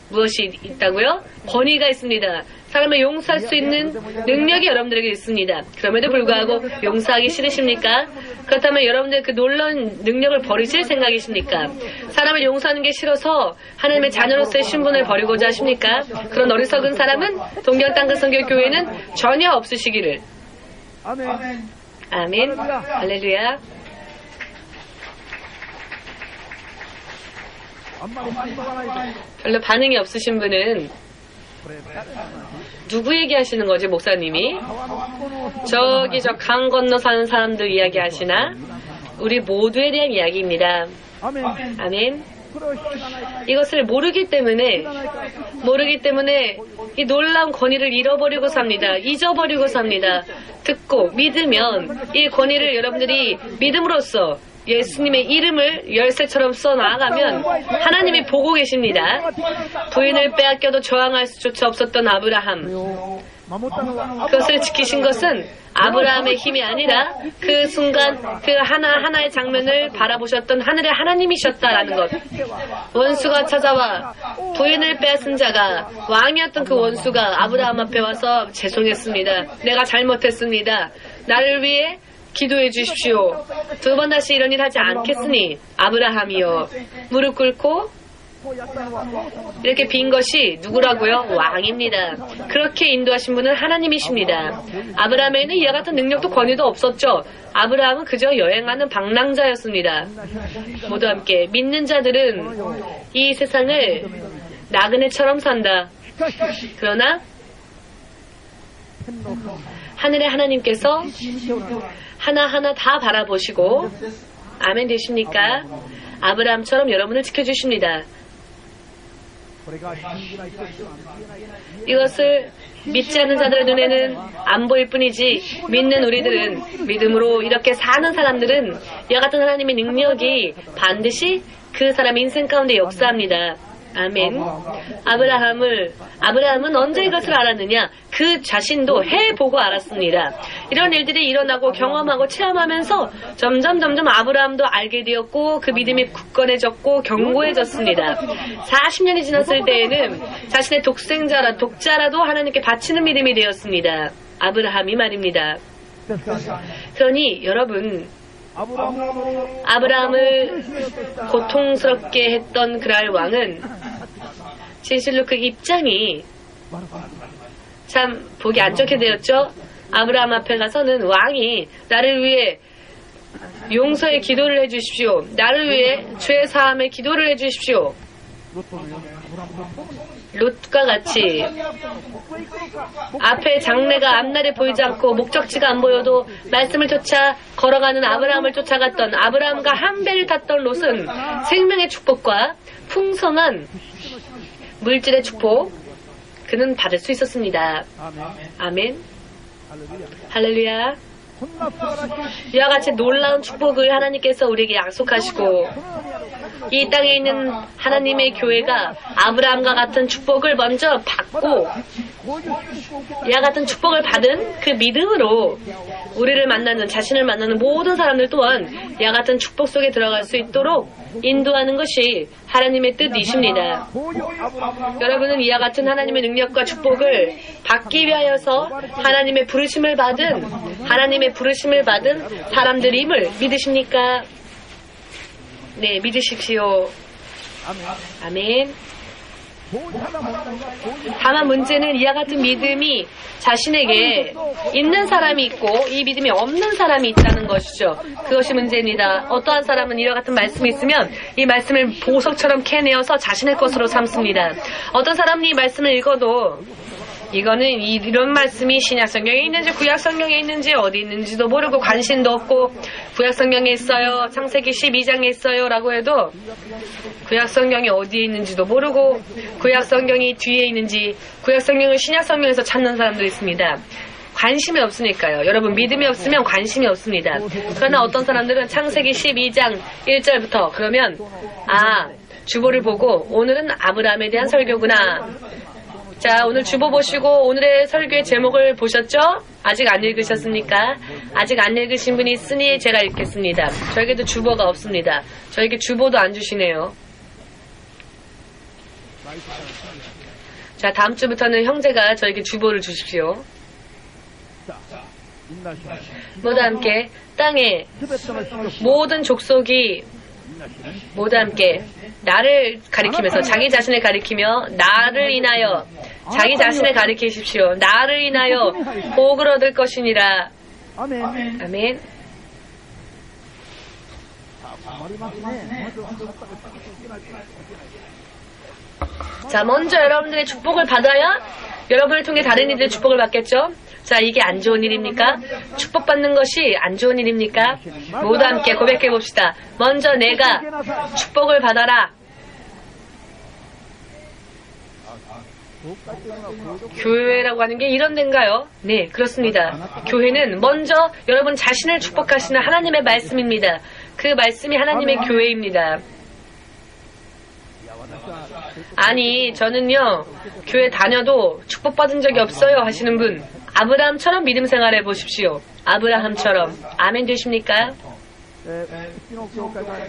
무엇이 있다고요? 권위가 있습니다. 사람을 용서할 수 있는 능력이 여러분들에게 있습니다. 그럼에도 불구하고 용서하기 싫으십니까? 그렇다면 여러분들 그 놀라운 능력을 버리실 생각이십니까? 사람을 용서하는 게 싫어서 하나님의 자녀로서의 신분을 버리고자 하십니까? 그런 어리석은 사람은 동경 땅끝 선교교회는 전혀 없으시기를. 아멘. 할렐루야. 별로 반응이 없으신 분은 누구 얘기하시는 거지, 목사님이? 저기 저 강 건너 사는 사람들 이야기하시나? 우리 모두에 대한 이야기입니다. 아멘. 이것을 모르기 때문에 이 놀라운 권위를 잃어버리고 삽니다. 잊어버리고 삽니다. 듣고 믿으면 이 권위를 여러분들이 믿음으로써 예수님의 이름을 열쇠처럼 써나가면 하나님이 보고 계십니다. 부인을 빼앗겨도 저항할 수조차 없었던 아브라함. 그것을 지키신 것은 아브라함의 힘이 아니라 그 순간 그 하나하나의 장면을 바라보셨던 하늘의 하나님이셨다라는 것. 원수가 찾아와 부인을 빼앗은 자가 왕이었던 그 원수가 아브라함 앞에 와서 죄송했습니다. 내가 잘못했습니다. 나를 위해 기도해 주십시오. 두 번 다시 이런 일 하지 않겠으니 아브라함이요. 무릎 꿇고 이렇게 빈 것이 누구라고요? 왕입니다. 그렇게 인도하신 분은 하나님이십니다. 아브라함에는 이와 같은 능력도 권위도 없었죠. 아브라함은 그저 여행하는 방랑자였습니다. 모두 함께 믿는 자들은 이 세상을 나그네처럼 산다. 그러나 하늘의 하나님께서 하나하나 다 바라보시고 아멘 되십니까? 아브라함처럼 여러분을 지켜주십니다. 이것을 믿지 않는 자들의 눈에는 안 보일 뿐이지 믿는 우리들은 믿음으로 이렇게 사는 사람들은 이와 같은 하나님의 능력이 반드시 그 사람 인생 가운데 역사합니다. 아멘. 아브라함은 언제 이것을 알았느냐? 그 자신도 해보고 알았습니다. 이런 일들이 일어나고 경험하고 체험하면서 점점 아브라함도 알게 되었고 그 믿음이 굳건해졌고 견고해졌습니다. 40년이 지났을 때에는 자신의 독자라도 하나님께 바치는 믿음이 되었습니다. 아브라함이 말입니다. 그러니 여러분, 아브라함을 고통스럽게 했던 그랄 왕은 진실로 그 입장이 참 보기 안 좋게 되었죠. 아브라함 앞에 가서는 왕이 나를 위해 용서의 기도를 해주십시오. 나를 위해 죄 사함의 기도를 해주십시오. 롯과 같이 앞에 장래가 앞날이 보이지 않고 목적지가 안 보여도 말씀을 쫓아 걸어가는 아브라함을 쫓아갔던 아브라함과 한 배를 탔던 롯은 생명의 축복과 풍성한 물질의 축복 그는 받을 수 있었습니다. 아멘. 할렐루야. 이와 같이 놀라운 축복을 하나님께서 우리에게 약속하시고 이 땅에 있는 하나님의 교회가 아브라함과 같은 축복을 먼저 받고 이와 같은 축복을 받은 그 믿음으로 우리를 만나는 자신을 만나는 모든 사람들 또한 이와 같은 축복 속에 들어갈 수 있도록 인도하는 것이 하나님의 뜻이십니다. 여러분은 이와 같은 하나님의 능력과 축복을 받기 위하여서 하나님의 부르심을 받은 사람들임을 믿으십니까? 네, 믿으십시오. 아멘. 다만 문제는 이와 같은 믿음이 자신에게 있는 사람이 있고 이 믿음이 없는 사람이 있다는 것이죠. 그것이 문제입니다. 어떠한 사람은 이와 같은 말씀이 있으면 이 말씀을 보석처럼 캐내어서 자신의 것으로 삼습니다. 어떤 사람은 이 말씀을 읽어도 이거는 이런 말씀이 신약성경에 있는지 구약성경에 있는지 어디 있는지도 모르고 관심도 없고 구약성경에 있어요. 창세기 12장에 있어요. 라고 해도 구약성경이 어디에 있는지도 모르고 구약성경이 뒤에 있는지 구약성경을 신약성경에서 찾는 사람도 있습니다. 관심이 없으니까요. 여러분 믿음이 없으면 관심이 없습니다. 그러나 어떤 사람들은 창세기 12장 1절부터 그러면 주보를 보고 오늘은 아브라함에 대한 설교구나. 자, 오늘 주보 보시고 오늘의 설교의 제목을 보셨죠? 아직 안 읽으셨습니까? 아직 안 읽으신 분이 있으니 제가 읽겠습니다. 저에게도 주보가 없습니다. 저에게 주보도 안 주시네요. 자, 다음 주부터는 형제가 저에게 주보를 주십시오. 모두 함께 땅에 모든 족속이 모두 함께 나를 가리키면서 자기 자신을 가리키며 나를 인하여 자기 자신을 가리키십시오. 나를 인하여 복을 얻을 것이니라. 아멘. 자, 먼저 여러분들의 축복을 받아야 여러분을 통해 다른 이들의 축복을 받겠죠? 자, 이게 안 좋은 일입니까? 축복받는 것이 안 좋은 일입니까? 모두 함께 고백해 봅시다. 먼저 내가 축복을 받아라. 교회라고 하는 게 이런 데인가요? 네, 그렇습니다. 교회는 먼저 여러분 자신을 축복하시는 하나님의 말씀입니다. 그 말씀이 하나님의 교회입니다. 아니, 저는요, 교회 다녀도 축복받은 적이 없어요 하시는 분, 아브라함처럼 믿음 생활해 보십시오. 아브라함처럼. 아멘 되십니까?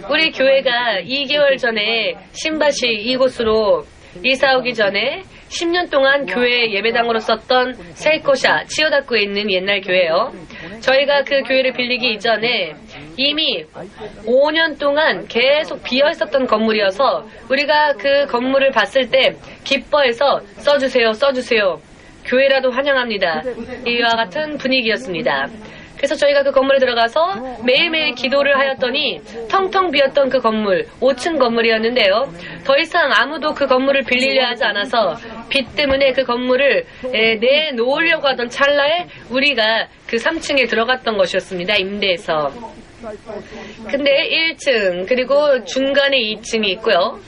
우리 교회가 2개월 전에 신바시 이곳으로 이사 오기 전에 10년 동안 교회 예배당으로 썼던 세이코샤 치오다쿠에 있는 옛날 교회요. 저희가 그 교회를 빌리기 이전에 이미 5년 동안 계속 비어 있었던 건물이어서 우리가 그 건물을 봤을 때 기뻐해서 써주세요. 교회라도 환영합니다. 이와 같은 분위기였습니다. 그래서 저희가 그 건물에 들어가서 매일매일 기도를 하였더니 텅텅 비었던 그 건물, 5층 건물이었는데요. 더 이상 아무도 그 건물을 빌리려 하지 않아서 빚 때문에 그 건물을 내놓으려고 하던 찰나에 우리가 그 3층에 들어갔던 것이었습니다. 임대해서. 근데 1층 그리고 중간에 2층이 있고요.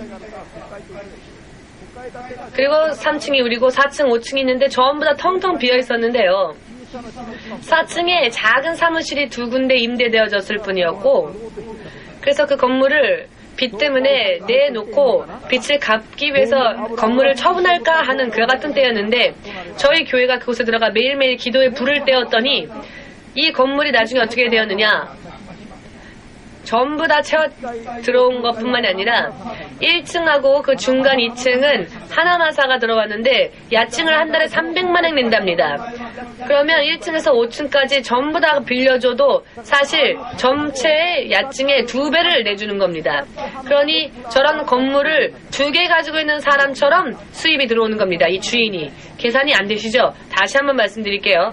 그리고 3층이 우리고 4층, 5층이 있는데 전부 다 텅텅 비어 있었는데요. 4층에 작은 사무실이 2군데 임대되어졌을 뿐이었고, 그래서 그 건물을 빚 때문에 내놓고 빚을 갚기 위해서 건물을 처분할까 하는 그와 같은 때였는데, 저희 교회가 그곳에 들어가 매일매일 기도에 불을 떼었더니 이 건물이 나중에 어떻게 되었느냐, 전부 다 채워 들어온 것뿐만이 아니라 1층하고 그 중간 2층은 하나마사가 들어왔는데 야증을 한 달에 300만원 낸답니다. 그러면 1층에서 5층까지 전부 다 빌려줘도 사실 전체 야증의 2배를 내주는 겁니다. 그러니 저런 건물을 2개 가지고 있는 사람처럼 수입이 들어오는 겁니다. 이 주인이. 계산이 안 되시죠? 다시 한번 말씀드릴게요.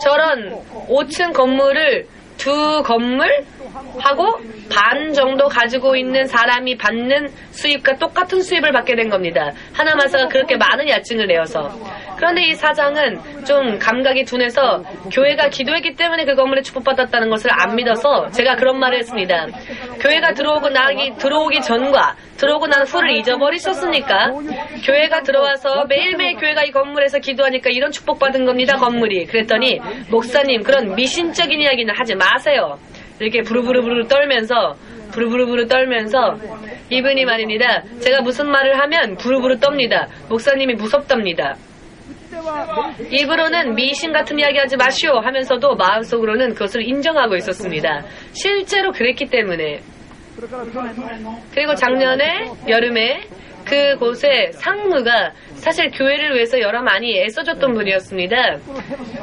저런 5층 건물을 2 건물하고 반 정도 가지고 있는 사람이 받는 수입과 똑같은 수입을 받게 된 겁니다. 하나마사가 그렇게 많은 야증을 내어서. 그런데 이 사장은 좀 감각이 둔해서 교회가 기도했기 때문에 그 건물에 축복받았다는 것을 안 믿어서 제가 그런 말을 했습니다. 교회가 들어오기 전과 들어오고 난 후를 잊어버리셨습니까? 교회가 들어와서 매일매일 교회가 이 건물에서 기도하니까 이런 축복받은 겁니다, 건물이. 그랬더니 목사님, 그런 미신적인 이야기는 하지 마세요. 이렇게 부르부르 떨면서 이분이 말입니다. 제가 무슨 말을 하면 부르부르 떱니다. 목사님이 무섭답니다. 입으로는 미신 같은 이야기 하지 마시오 하면서도 마음속으로는 그것을 인정하고 있었습니다. 실제로 그랬기 때문에. 그리고 작년에 여름에 그곳에 상무가 사실 교회를 위해서 여러 많이 애써줬던 분이었습니다.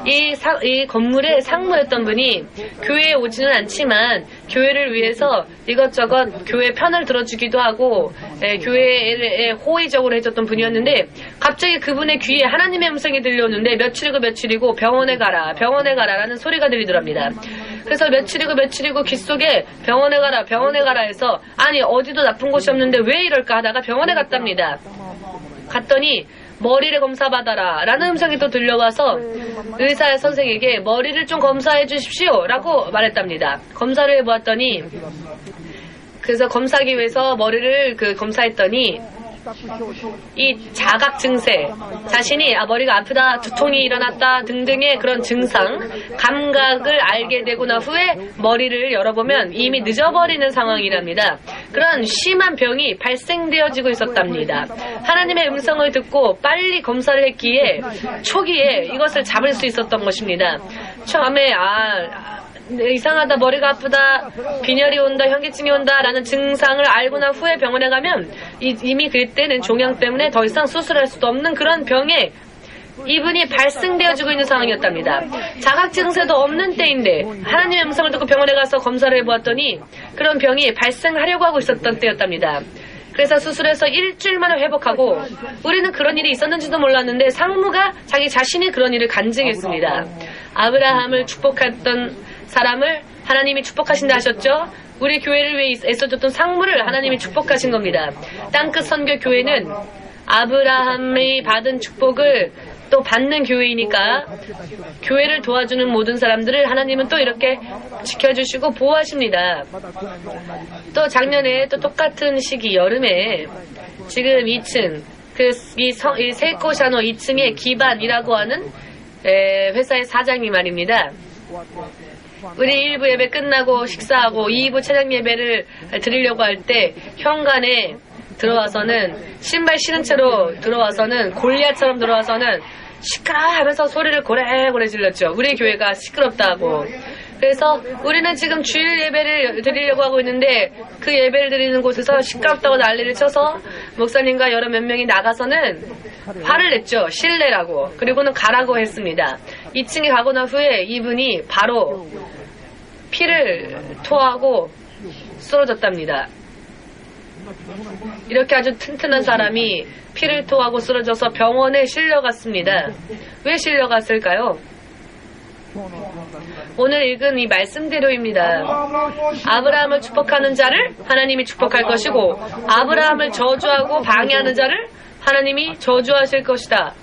이 건물의 상무였던 분이 교회에 오지는 않지만 교회를 위해서 이것저것 교회 편을 들어주기도 하고 교회에 호의적으로 해줬던 분이었는데 갑자기 그분의 귀에 하나님의 음성이 들려오는데 며칠이고 병원에 가라 라는 소리가 들리더랍니다. 그래서 며칠이고 귀 속에 병원에 가라 해서 아니 어디도 나쁜 곳이 없는데 왜 이럴까 하다가 병원에 갔답니다. 갔더니 머리를 검사받아라 라는 음성이 또 들려와서 의사 선생에게 머리를 좀 검사해 주십시오 라고 말했답니다. 검사를 해보았더니 그래서 검사하기 위해서 머리를 검사했더니 이 자각 증세, 자신이 머리가 아프다, 두통이 일어났다 등등의 그런 증상, 감각을 알게 되고 난 후에 머리를 열어보면 이미 늦어버리는 상황이랍니다. 그런 심한 병이 발생되어지고 있었답니다. 하나님의 음성을 듣고 빨리 검사를 했기에 초기에 이것을 잡을 수 있었던 것입니다. 처음에 이상하다, 머리가 아프다, 빈혈이 온다, 현기증이 온다 라는 증상을 알고 난 후에 병원에 가면 이미 그때는 종양 때문에 더 이상 수술할 수도 없는 그런 병에 이분이 발생되어지고 있는 상황이었답니다. 자각 증세도 없는 때인데 하나님의 음성을 듣고 병원에 가서 검사를 해보았더니 그런 병이 발생하려고 하고 있었던 때였답니다. 그래서 수술해서 일주일 만에 회복하고 우리는 그런 일이 있었는지도 몰랐는데 상무가 자기 자신이 그런 일을 간증했습니다. 아브라함을 축복했던 사람을 하나님이 축복하신다 하셨죠? 우리 교회를 위해 애써줬던 상무를 하나님이 축복하신 겁니다. 땅끝 선교 교회는 아브라함이 받은 축복을 또 받는 교회이니까 교회를 도와주는 모든 사람들을 하나님은 또 이렇게 지켜주시고 보호하십니다. 또 작년에 또 똑같은 시기 여름에 지금 2층 이 세이코샤노 2층의 기반이라고 하는 회사의 사장님 말입니다. 우리 1부 예배 끝나고 식사하고 2부 찬양 예배를 드리려고 할 때 현관에 들어와서는 신발 신은 채로 들어와서는 골리앗처럼 들어와서는 시끄러 하면서 소리를 고래고래 질렀죠. 우리 교회가 시끄럽다고. 그래서 우리는 지금 주일 예배를 드리려고 하고 있는데 그 예배를 드리는 곳에서 시끄럽다고 난리를 쳐서 목사님과 여러 몇 명이 나가서는 화를 냈죠. 실례라고. 그리고는 가라고 했습니다. 2층에 가고 난 후에 이분이 바로 피를 토하고 쓰러졌답니다. 이렇게 아주 튼튼한 사람이 피를 토하고 쓰러져서 병원에 실려갔습니다. 왜 실려갔을까요? 오늘 읽은 이 말씀대로입니다. 아브라함을 축복하는 자를 하나님이 축복할 것이고 아브라함을 저주하고 방해하는 자를 하나님이 저주하실 것이다.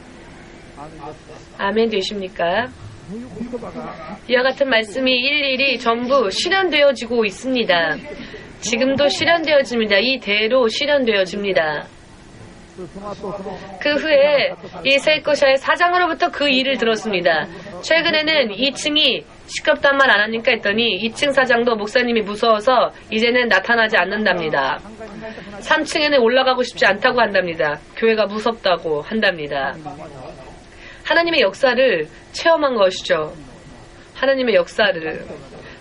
아멘 되십니까? 이와 같은 말씀이 일일이 전부 실현되어지고 있습니다. 지금도 실현되어집니다. 이대로 실현되어집니다. 그 후에 이 세이코샤의 사장으로부터 그 일을 들었습니다. 최근에는 2층이 시끄럽단 말 안 하니까 했더니 2층 사장도 목사님이 무서워서 이제는 나타나지 않는답니다. 3층에는 올라가고 싶지 않다고 한답니다. 교회가 무섭다고 한답니다. 하나님의 역사를 체험한 것이죠. 하나님의 역사를,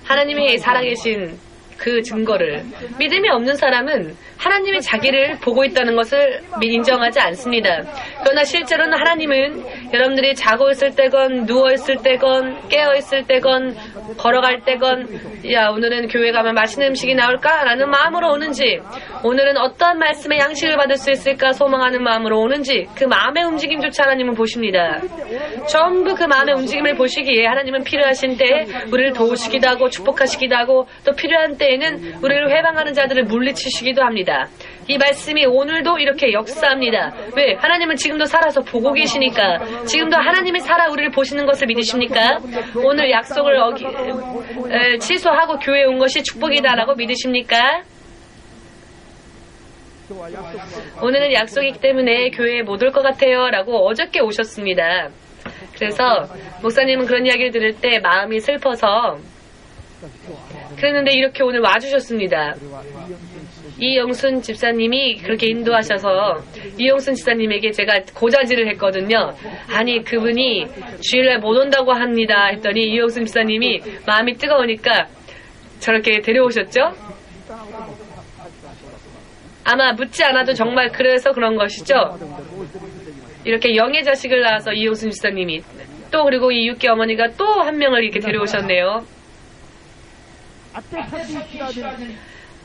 하나님이 살아계신 그 증거를. 믿음이 없는 사람은 하나님이 자기를 보고 있다는 것을 인정하지 않습니다. 그러나 실제로는 하나님은 여러분들이 자고 있을 때건 누워있을 때건 깨어있을 때건 걸어갈 때건 야 오늘은 교회 가면 맛있는 음식이 나올까? 라는 마음으로 오는지 오늘은 어떠한 말씀의 양식을 받을 수 있을까 소망하는 마음으로 오는지 그 마음의 움직임조차 하나님은 보십니다. 전부 그 마음의 움직임을 보시기에 하나님은 필요하신 때에 우리를 도우시기도 하고 축복하시기도 하고 또 필요한 때에는 우리를 회방하는 자들을 물리치시기도 합니다. 이 말씀이 오늘도 이렇게 역사합니다. 왜? 하나님은 지금도 살아서 보고 계시니까. 지금도 하나님이 살아 우리를 보시는 것을 믿으십니까? 오늘 약속을 취소하고 교회에 온 것이 축복이다라고 믿으십니까? 오늘은 약속이기 때문에 교회에 못 올 것 같아요 라고 어저께 오셨습니다. 그래서 목사님은 그런 이야기를 들을 때 마음이 슬퍼서 그랬는데 이렇게 오늘 와주셨습니다. 이영순 집사님이 그렇게 인도하셔서 이영순 집사님에게 제가 고자질을 했거든요. 아니 그분이 주일날 못 온다고 합니다 했더니 이영순 집사님이 마음이 뜨거우니까 저렇게 데려오셨죠. 아마 묻지 않아도 정말 그래서 그런 것이죠. 이렇게 영의 자식을 낳아서 이영순 집사님이 또 그리고 이 육계 어머니가 또 한 명을 이렇게 데려오셨네요.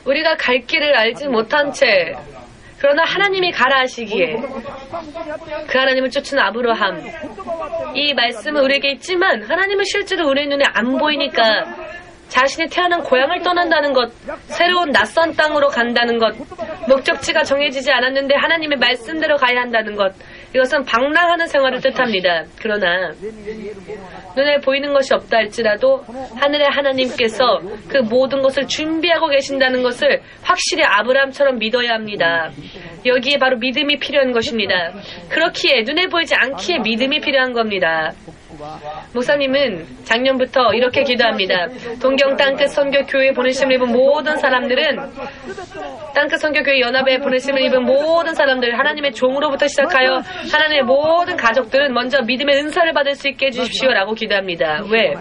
우리가 갈 길을 알지 못한 채 그러나 하나님이 가라 하시기에 그 하나님을 쫓은 아브라함 이 말씀은 우리에게 있지만 하나님은 실제로 우리 눈에 안 보이니까 자신이 태어난 고향을 떠난다는 것 새로운 낯선 땅으로 간다는 것 목적지가 정해지지 않았는데 하나님의 말씀대로 가야 한다는 것 이것은 방랑하는 생활을 뜻합니다. 그러나 눈에 보이는 것이 없다 할지라도 하늘의 하나님께서 그 모든 것을 준비하고 계신다는 것을 확실히 아브라함처럼 믿어야 합니다. 여기에 바로 믿음이 필요한 것입니다. 그렇기에 눈에 보이지 않기에 믿음이 필요한 겁니다. 목사님은 작년부터 이렇게 기도합니다. 동경 땅끝 선교교회에 보내심을 입은 모든 사람들은 땅끝 선교교회 연합에 보내심을 입은 모든 사람들 하나님의 종으로부터 시작하여 하나님의 모든 가족들은 먼저 믿음의 은사를 받을 수 있게 해주십시오 라고 기도합니다. 왜?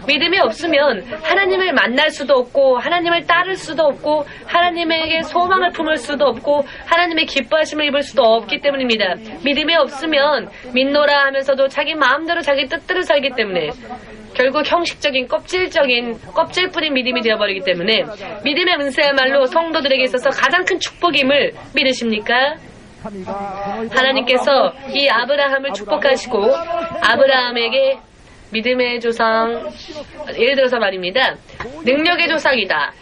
믿음이 없으면 하나님을 만날 수도 없고 하나님을 따를 수도 없고 하나님에게 소망을 품을 수도 없고 하나님의 기뻐하심을 입을 수도 없기 때문입니다. 믿음이 없으면 믿노라 하면서도 자기 마음대로 자기 뜻대로 살기 때문에 결국 형식적인 껍질뿐인 믿음이 되어버리기 때문에 믿음의 은사야말로 성도들에게 있어서 가장 큰 축복임을 믿으십니까? 하나님께서 이 아브라함을 축복하시고 아브라함에게 믿음의 조상, 예를 들어서 말입니다. 능력의 조상이다,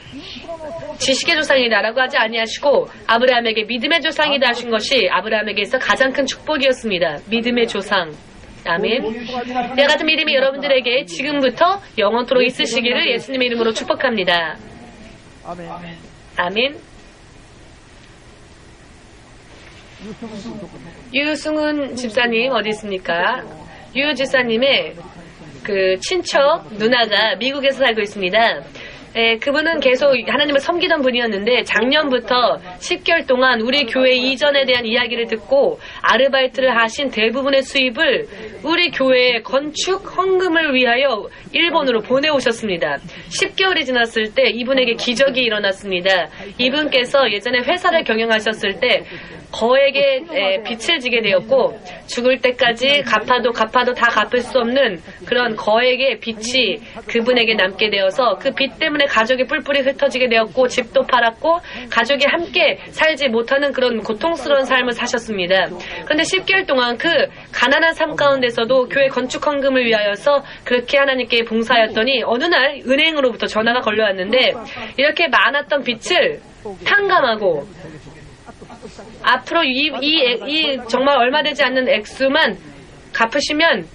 지식의 조상이다 라고 하지 아니하시고 아브라함에게 믿음의 조상이다 하신 것이 아브라함에게 있어 가장 큰 축복이었습니다. 믿음의 조상. 아멘. 이와 같은 믿음이 여러분들에게 지금부터 영원토록 있으시기를 예수님의 이름으로 축복합니다. 아멘. 유승훈 집사님 어디 있습니까? 유 집사님의 그 친척 누나가 미국에서 살고 있습니다. 그분은 계속 하나님을 섬기던 분이었는데 작년부터 10개월 동안 우리 교회 이전에 대한 이야기를 듣고 아르바이트를 하신 대부분의 수입을 우리 교회의 건축 헌금을 위하여 일본으로 보내오셨습니다. 10개월이 지났을 때 이분에게 기적이 일어났습니다. 이분께서 예전에 회사를 경영하셨을 때 거액의 빚을 지게 되었고 죽을 때까지 갚아도 다 갚을 수 없는 그런 거액의 빚이 그분에게 남게 되어서 그 빚 때문에 가족이 뿔뿔이 흩어지게 되었고 집도 팔았고 가족이 함께 살지 못하는 그런 고통스러운 삶을 사셨습니다. 그런데 10개월 동안 그 가난한 삶 가운데서도 교회 건축 헌금을 위하여서 그렇게 하나님께 봉사하였더니 어느 날 은행으로부터 전화가 걸려왔는데 이렇게 많았던 빚을 탕감하고 앞으로 이 정말 얼마 되지 않는 액수만 갚으시면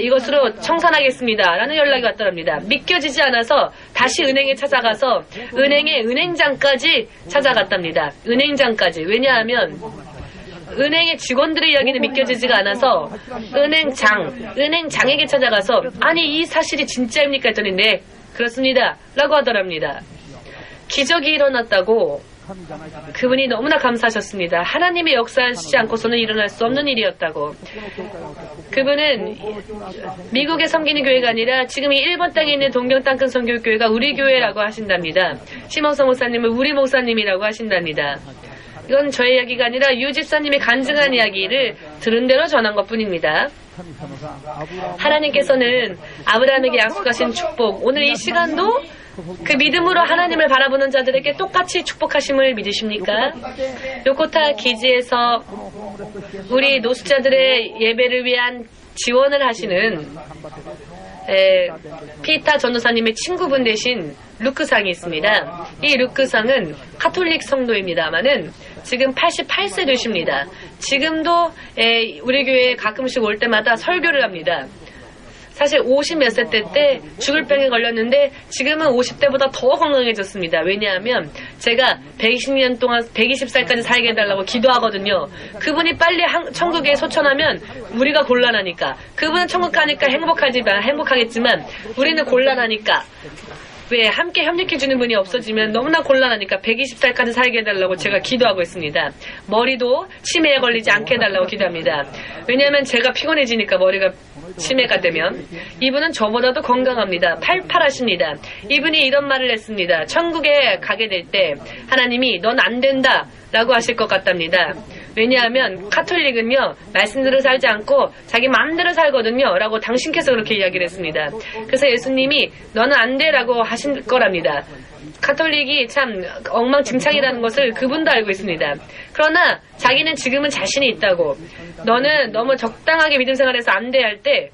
이것으로 청산하겠습니다 라는 연락이 왔더랍니다. 믿겨지지 않아서 다시 은행에 찾아가서 은행의 은행장까지 찾아갔답니다. 은행장까지. 왜냐하면 은행의 직원들의 이야기는 믿겨지지가 않아서 은행장에게 찾아가서 아니 이 사실이 진짜입니까 했더니 네 그렇습니다 라고 하더랍니다. 기적이 일어났다고 그분이 너무나 감사하셨습니다. 하나님의 역사하시지 않고서는 일어날 수 없는 일이었다고. 그분은 미국에 섬기는 교회가 아니라 지금 이 일본 땅에 있는 동경 땅끝 선교교회가 우리 교회라고 하신답니다. 심원성 목사님은 우리 목사님이라고 하신답니다. 이건 저의 이야기가 아니라 유 집사님의 간증한 이야기를 들은 대로 전한 것뿐입니다. 하나님께서는 아브라함에게 약속하신 축복, 오늘 이 시간도 그 믿음으로 하나님을 바라보는 자들에게 똑같이 축복하심을 믿으십니까? 요코타 기지에서 우리 노숙자들의 예배를 위한 지원을 하시는 피타 전도사님의 친구분 되신 루크상이 있습니다. 이 루크상은 카톨릭 성도입니다만은 지금 88세 되십니다. 지금도 우리 교회에 가끔씩 올 때마다 설교를 합니다. 사실 50 몇 세 때 죽을 병에 걸렸는데 지금은 50대보다 더 건강해졌습니다. 왜냐하면 제가 120년 동안 120살까지 살게 해달라고 기도하거든요. 그분이 빨리 천국에 소천하면 우리가 곤란하니까. 그분은 천국 가니까 행복하겠지만 우리는 곤란하니까. 왜 함께 협력해주는 분이 없어지면 너무나 곤란하니까 120살까지 살게 해달라고 제가 기도하고 있습니다. 머리도 치매에 걸리지 않게 해달라고 기도합니다. 왜냐하면 제가 피곤해지니까 머리가 치매가 되면. 이분은 저보다도 건강합니다. 팔팔하십니다. 이분이 이런 말을 했습니다. 천국에 가게 될 때 하나님이 넌 안 된다 라고 하실 것 같답니다. 왜냐하면 카톨릭은요 말씀대로 살지 않고 자기 마음대로 살거든요 라고 당신께서 그렇게 이야기를 했습니다. 그래서 예수님이 너는 안 돼 라고 하신 거랍니다. 카톨릭이 참 엉망진창이라는 것을 그분도 알고 있습니다. 그러나 자기는 지금은 자신이 있다고, 너는 너무 적당하게 믿음 생활해서 안 돼 할 때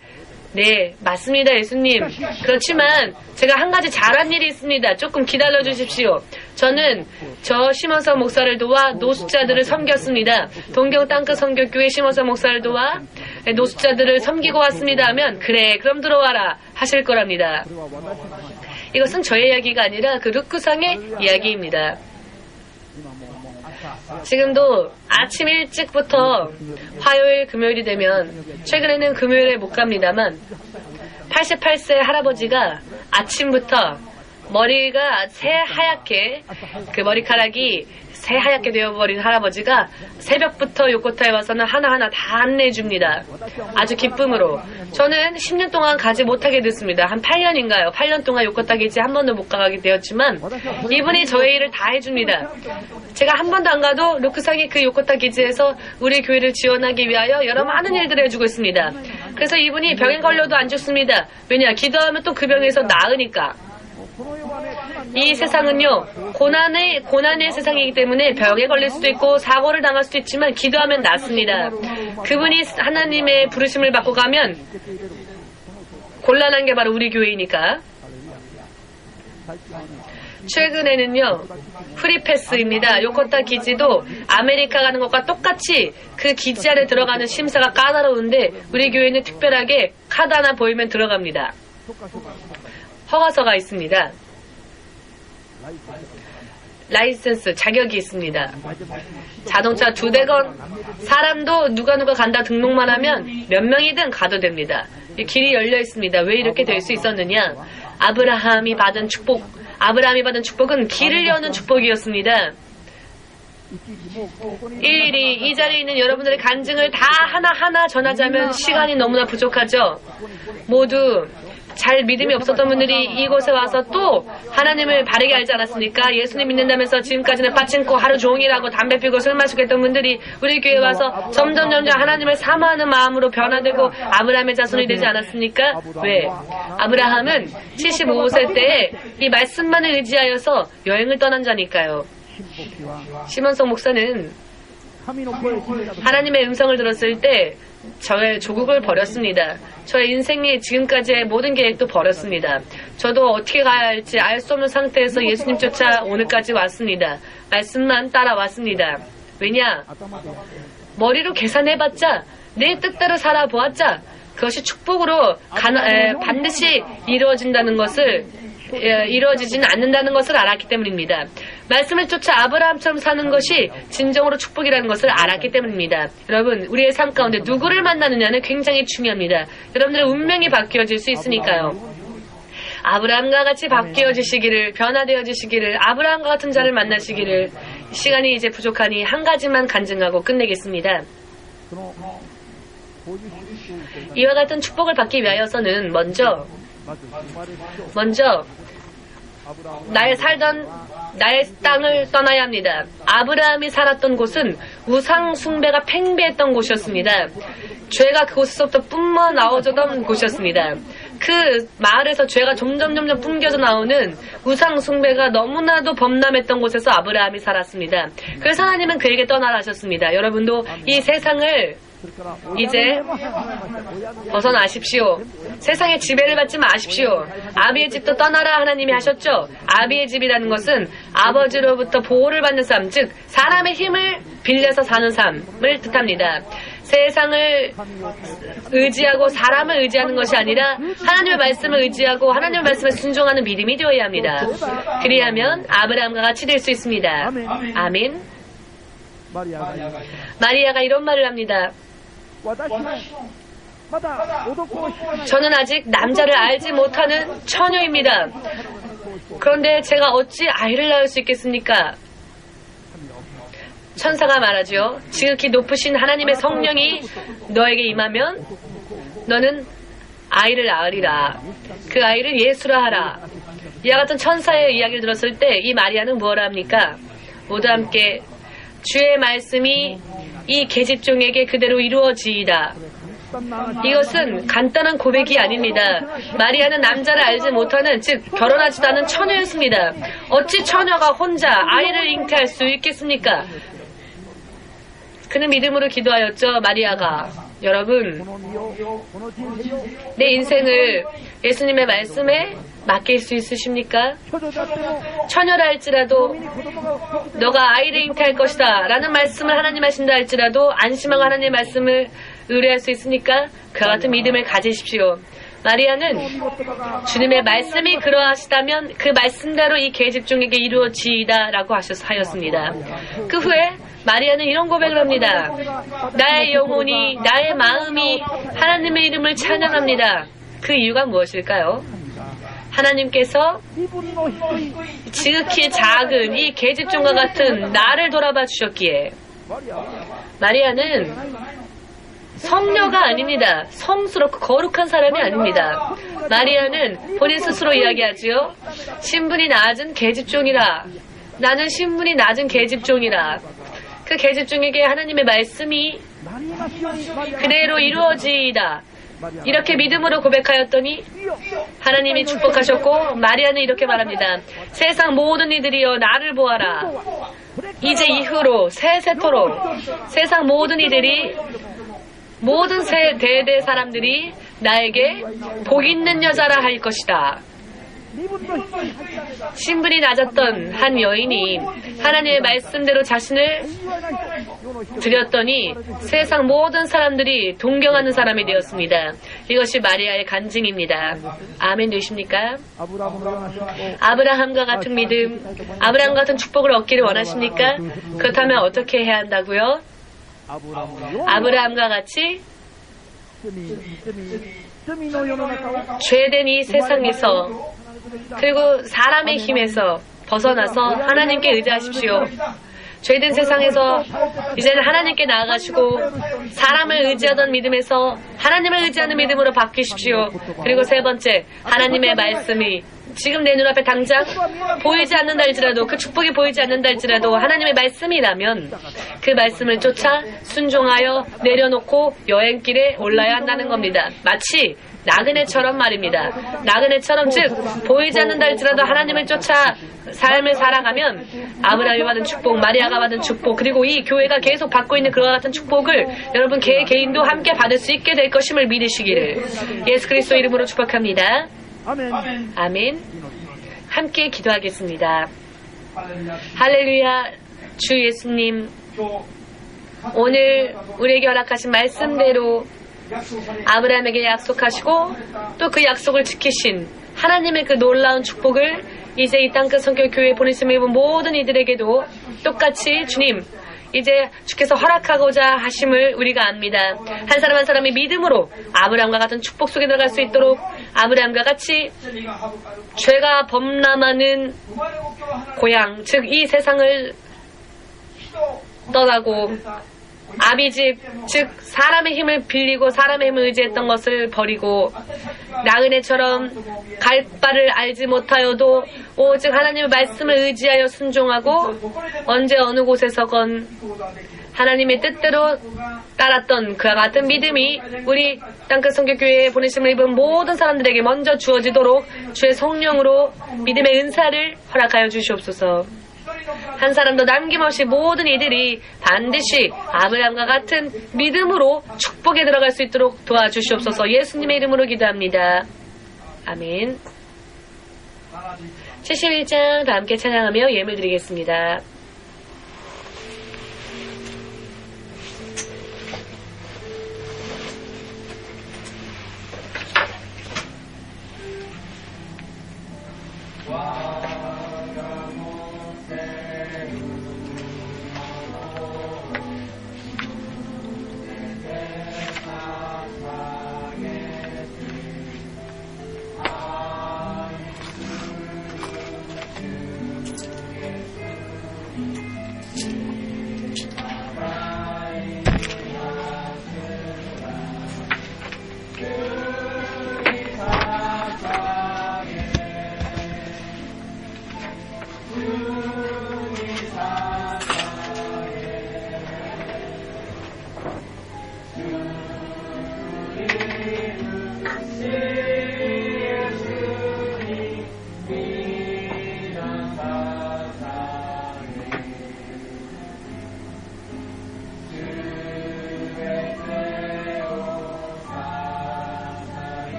네 맞습니다 예수님, 그렇지만 제가 한 가지 잘한 일이 있습니다. 조금 기다려 주십시오. 저는 저 심원서 목사를 도와 노숙자들을 섬겼습니다. 동경 땅끝 선교교회 심원서 목사를 도와 노숙자들을 섬기고 왔습니다 하면 그래 그럼 들어와라 하실 거랍니다. 이것은 저의 이야기가 아니라 그 루크상의 이야기입니다. 지금도 아침 일찍부터 화요일 금요일이 되면, 최근에는 금요일에 못 갑니다만 88세 할아버지가 아침부터 머리가 새하얗게, 그 머리카락이 새하얗게 되어버린 할아버지가 새벽부터 요코타에 와서는 하나하나 다 안내해줍니다. 아주 기쁨으로. 저는 10년 동안 가지 못하게 됐습니다. 한 8년인가요? 8년 동안 요코타 기지 한 번도 못 가게 되었지만 이분이 저의 일을 다 해줍니다. 제가 한 번도 안 가도 루크상이 그 요코타 기지에서 우리 교회를 지원하기 위하여 여러 많은 일들을 해주고 있습니다. 그래서 이분이 병에 걸려도 안 죽습니다. 왜냐? 기도하면 또 그 병에서 나으니까. 이 세상은요, 고난의 세상이기 때문에 병에 걸릴 수도 있고 사고를 당할 수도 있지만 기도하면 낫습니다. 그분이 하나님의 부르심을 받고 가면 곤란한 게 바로 우리 교회이니까. 최근에는요, 프리패스입니다. 요코타 기지도 아메리카 가는 것과 똑같이 그 기지 안에 들어가는 심사가 까다로운데 우리 교회는 특별하게 카드 하나 보이면 들어갑니다. 허가서가 있습니다. 라이센스, 자격이 있습니다. 자동차 2대건 사람도 누가 간다 등록만 하면 몇 명이든 가도 됩니다. 길이 열려 있습니다. 왜 이렇게 될 수 있었느냐? 아브라함이 받은 축복은 길을 여는 축복이었습니다. 일일이 이 자리에 있는 여러분들의 간증을 다 하나하나 전하자면 시간이 너무나 부족하죠. 모두 잘 믿음이 없었던 분들이 이곳에 와서 또 하나님을 바르게 알지 않았습니까? 예수님 믿는다면서 지금까지는 빠친코 하루 종일하고 담배 피고 술 마시고 했던 분들이 우리 교회에 와서 점점 하나님을 사모하는 마음으로 변화되고 아브라함의 자손이 되지 않았습니까? 왜? 아브라함은 75세 때에 이 말씀만을 의지하여서 여행을 떠난 자니까요. 시몬성 목사는 하나님의 음성을 들었을 때 저의 조국을 버렸습니다. 저의 인생의 지금까지의 모든 계획도 버렸습니다. 저도 어떻게 가야 할지 알 수 없는 상태에서 예수님 쫓아 오늘까지 왔습니다. 말씀만 따라왔습니다. 왜냐? 머리로 계산해봤자, 내 뜻대로 살아보았자 그것이 축복으로 반드시 이루어지지는 않는다는 것을 알았기 때문입니다. 말씀을 쫓아 아브라함처럼 사는 것이 진정으로 축복이라는 것을 알았기 때문입니다. 여러분, 우리의 삶 가운데 누구를 만나느냐는 굉장히 중요합니다. 여러분들의 운명이 바뀌어질 수 있으니까요. 아브라함과 같이 바뀌어지시기를, 변화되어지시기를, 아브라함과 같은 자를 만나시기를. 시간이 이제 부족하니 한 가지만 간증하고 끝내겠습니다. 이와 같은 축복을 받기 위하여서는 먼저 나의 땅을 떠나야 합니다. 아브라함이 살았던 곳은 우상 숭배가 팽배했던 곳이었습니다. 죄가 그곳에서부터 뿜어 나오던 곳이었습니다. 그 마을에서 죄가 점점 뿜겨져 나오는 우상 숭배가 너무나도 범람했던 곳에서 아브라함이 살았습니다. 그래서 하나님은 그에게 떠나라 하셨습니다. 여러분도 이 세상을 이제 벗어나십시오. 세상의 지배를 받지 마십시오. 아비의 집도 떠나라 하나님이 하셨죠. 아비의 집이라는 것은 아버지로부터 보호를 받는 삶, 즉 사람의 힘을 빌려서 사는 삶을 뜻합니다. 세상을 의지하고 사람을 의지하는 것이 아니라 하나님의 말씀을 의지하고 하나님의 말씀에 순종하는 믿음이 되어야 합니다. 그리하면 아브라함과 같이 될 수 있습니다. 아멘. 마리아가 이런 말을 합니다. 저는 아직 남자를 알지 못하는 처녀입니다. 그런데 제가 어찌 아이를 낳을 수 있겠습니까? 천사가 말하죠. 지극히 높으신 하나님의 성령이 너에게 임하면 너는 아이를 낳으리라. 그 아이를 예수라 하라. 이와 같은 천사의 이야기를 들었을 때 이 마리아는 무엇을 합니까? 모두 함께 주의 말씀이 이 계집종에게 그대로 이루어지이다. 이것은 간단한 고백이 아닙니다. 마리아는 남자를 알지 못하는, 즉 결혼하지도 않은 처녀였습니다. 어찌 처녀가 혼자 아이를 잉태할 수 있겠습니까? 그는 믿음으로 기도하였죠. 마리아가. 여러분, 내 인생을 예수님의 말씀에 맡길 수 있으십니까? 처녀라 할지라도 너가 아이를 잉태할 것이다 라는 말씀을 하나님 하신다 할지라도 안심하고 하나님의 말씀을 의뢰할 수 있으니까 그와 같은 믿음을 가지십시오. 마리아는 주님의 말씀이 그러하시다면 그 말씀대로 이 계집종에게 이루어지이다 라고 하였습니다. 그 후에 마리아는 이런 고백을 합니다. 나의 영혼이, 나의 마음이 하나님의 이름을 찬양합니다. 그 이유가 무엇일까요? 하나님께서 지극히 작은 이 계집종과 같은 나를 돌아봐 주셨기에 마리아는 성녀가 아닙니다. 성스럽고 거룩한 사람이 아닙니다. 마리아는 본인 스스로 이야기하지요. 신분이 낮은 계집종이라. 나는 신분이 낮은 계집종이라. 그 계집종에게 하나님의 말씀이 그대로 이루어지이다. 이렇게 믿음으로 고백하였더니 하나님이 축복하셨고 마리아는 이렇게 말합니다. 세상 모든 이들이여 나를 보아라. 이제 이후로 세세토록 세상 모든 이들이 모든 대대 사람들이 나에게 복 있는 여자라 할 것이다. 신분이 낮았던 한 여인이 하나님의 말씀대로 자신을 드렸더니 세상 모든 사람들이 동경하는 사람이 되었습니다. 이것이 마리아의 간증입니다. 아멘 되십니까? 아브라함과 같은 믿음, 아브라함과 같은 축복을 얻기를 원하십니까? 그렇다면 어떻게 해야 한다고요? 아브라함과 같이 죄된 이 세상에서 그리고 사람의 힘에서 벗어나서 하나님께 의지하십시오. 죄된 세상에서 이제는 하나님께 나아가시고 사람을 의지하던 믿음에서 하나님을 의지하는 믿음으로 바뀌십시오. 그리고 세 번째, 하나님의 말씀이 지금 내 눈앞에 당장 보이지 않는다 할지라도 그 축복이 보이지 않는다 할지라도 하나님의 말씀이라면 그 말씀을 쫓아 순종하여 내려놓고 여행길에 올라야 한다는 겁니다. 마치 나그네처럼 말입니다. 나그네처럼 즉 보이지 않는다 할지라도 하나님을 쫓아 삶을 살아가면 아브라함이 받은 축복, 마리아가 받은 축복, 그리고 이 교회가 계속 받고 있는 그와 같은 축복을 여러분 개개인도 함께 받을 수 있게 될 것임을 믿으시기를 예수 그리스도 이름으로 축복합니다. 아멘. 함께 기도하겠습니다. 할렐루야. 주 예수님, 오늘 우리에게 허락하신 말씀대로 아브라함에게 약속하시고 또 그 약속을 지키신 하나님의 그 놀라운 축복을 이제 이 땅끝 성결교회에 보내심을 입은 모든 이들에게도 똑같이 주님 이제 주께서 허락하고자 하심을 우리가 압니다. 한 사람 한 사람이 믿음으로 아브라함과 같은 축복 속에 들어갈 수 있도록 아브라함과 같이 죄가 범람하는 고향, 즉 이 세상을 떠나고 아비집, 즉 사람의 힘을 빌리고 사람의 힘을 의지했던 것을 버리고 나그네처럼 갈 바를 알지 못하여도 오직 하나님의 말씀을 의지하여 순종하고 언제 어느 곳에서건 하나님의 뜻대로 따랐던 그와 같은 믿음이 우리 땅끝 성결교회에 보내심을 입은 모든 사람들에게 먼저 주어지도록 주의 성령으로 믿음의 은사를 허락하여 주시옵소서. 한 사람도 남김없이 모든 이들이 반드시 아브라함과 같은 믿음으로 축복에 들어갈 수 있도록 도와주시옵소서. 예수님의 이름으로 기도합니다. 아멘. 71장 다 함께 찬양하며 예물 드리겠습니다.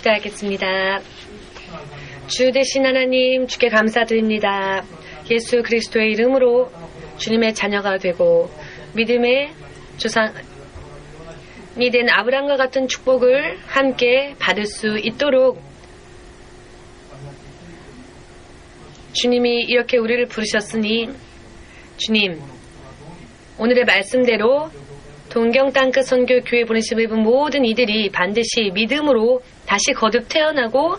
기도하겠습니다. 주 되신 하나님, 주께 감사드립니다. 예수 그리스도의 이름으로 주님의 자녀가 되고 믿음의 조상이 된 아브라함과 같은 축복을 함께 받을 수 있도록 주님이 이렇게 우리를 부르셨으니 주님, 오늘의 말씀대로 동경 땅끝 선교 교회 보내심을 입은 모든 이들이 반드시 믿음으로 다시 거듭 태어나고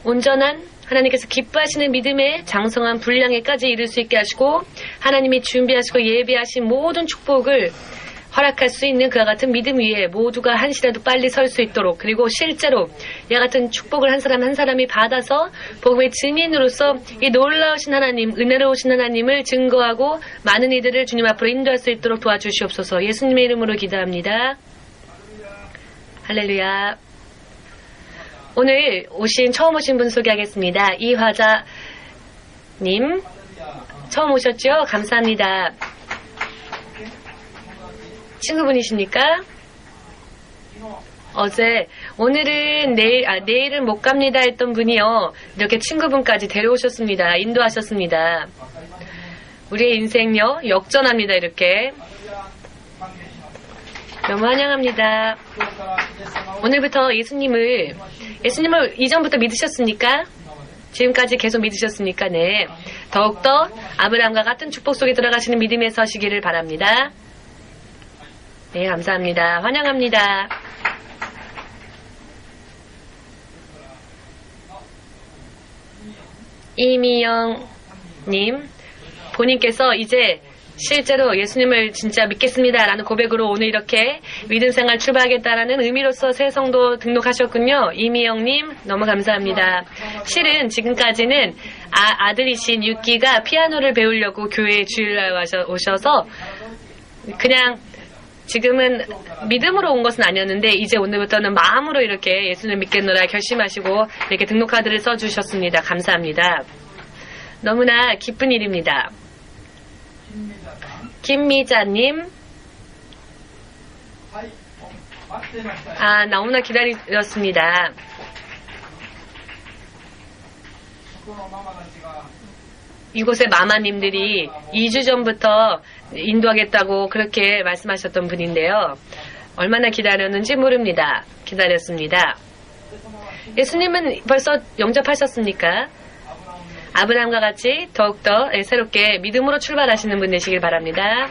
온전한 하나님께서 기뻐하시는 믿음의 장성한 분량에까지 이를 수 있게 하시고 하나님이 준비하시고 예비하신 모든 축복을 허락할 수 있는 그와 같은 믿음 위에 모두가 한시라도 빨리 설 수 있도록, 그리고 실제로 이와 같은 축복을 한 사람 한 사람이 받아서 복음의 증인으로서 이 놀라우신 하나님, 은혜로우신 하나님을 증거하고 많은 이들을 주님 앞으로 인도할 수 있도록 도와주시옵소서. 예수님의 이름으로 기도합니다. 할렐루야. 오늘 처음 오신 분 소개하겠습니다. 이화자님, 처음 오셨죠? 감사합니다. 친구분이십니까? 오늘은 내일은 못 갑니다 했던 분이요, 이렇게 친구분까지 데려오셨습니다. 인도하셨습니다. 우리의 인생요, 역전합니다. 이렇게. 너무 환영합니다. 오늘부터 예수님을 이전부터 믿으셨습니까? 지금까지 계속 믿으셨습니까? 네. 더욱더 아브라함과 같은 축복 속에 들어가시는 믿음에 서시기를 바랍니다. 네, 감사합니다. 환영합니다. 이미영님, 본인께서 이제 실제로 예수님을 진짜 믿겠습니다라는 고백으로 오늘 이렇게 믿음 생활 출발하겠다라는 의미로서 새 성도 등록하셨군요. 이미영님, 너무 감사합니다. 실은 지금까지는 아들이신 유키가 피아노를 배우려고 교회에 주일날 오셔서 그냥 지금은 믿음으로 온 것은 아니었는데 이제 오늘부터는 마음으로 이렇게 예수를 믿겠노라 결심하시고 이렇게 등록카드를 써주셨습니다. 감사합니다. 너무나 기쁜 일입니다. 김미자님, 너무나 기다렸습니다. 이곳의 마마님들이 2주 전부터 인도하겠다고 그렇게 말씀하셨던 분인데요. 얼마나 기다렸는지 모릅니다. 기다렸습니다. 예수님은 벌써 영접하셨습니까? 아브라함과 같이 더욱더 새롭게 믿음으로 출발하시는 분 되시길 바랍니다.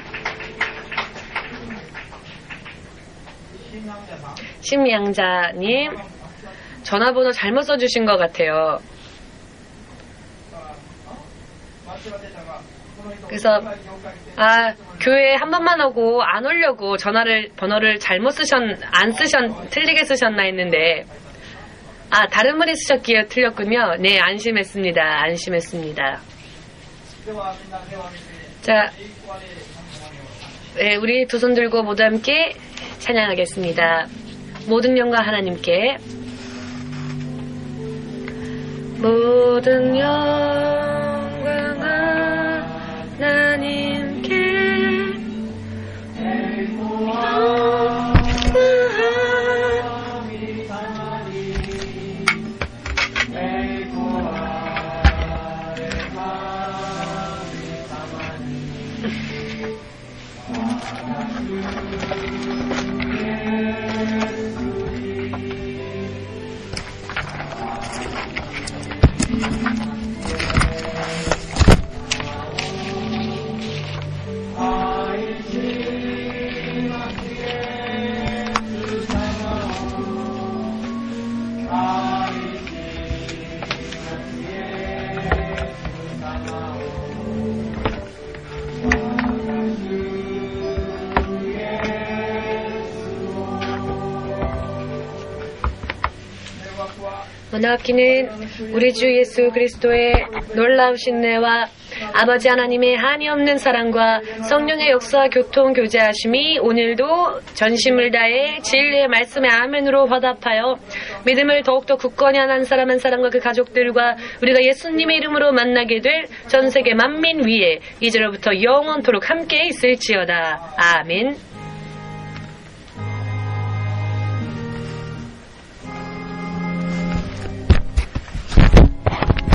심양자님, 전화번호 잘못 써주신 것 같아요. 그래서 교회에 한 번만 오고 안 오려고 번호를 잘못 틀리게 쓰셨나 했는데 다른 분이 쓰셨기에 틀렸군요. 네, 안심했습니다. 자, 네, 우리 두 손 들고 모두 함께 찬양하겠습니다. 모든 영광 하나님께, 모든 영광 하나님께, 은혜받기는 우리 주 예수 그리스도의 놀라우신 은혜와 아버지 하나님의 한이 없는 사랑과 성령의 역사 교통 교제하심이 오늘도 전심을 다해 진리의 말씀의 아멘으로 화답하여 믿음을 더욱더 굳건히 한 사람 한 사람과 그 가족들과 우리가 예수님의 이름으로 만나게 될 전 세계 만민 위에 이제로부터 영원토록 함께 있을지어다. 아멘.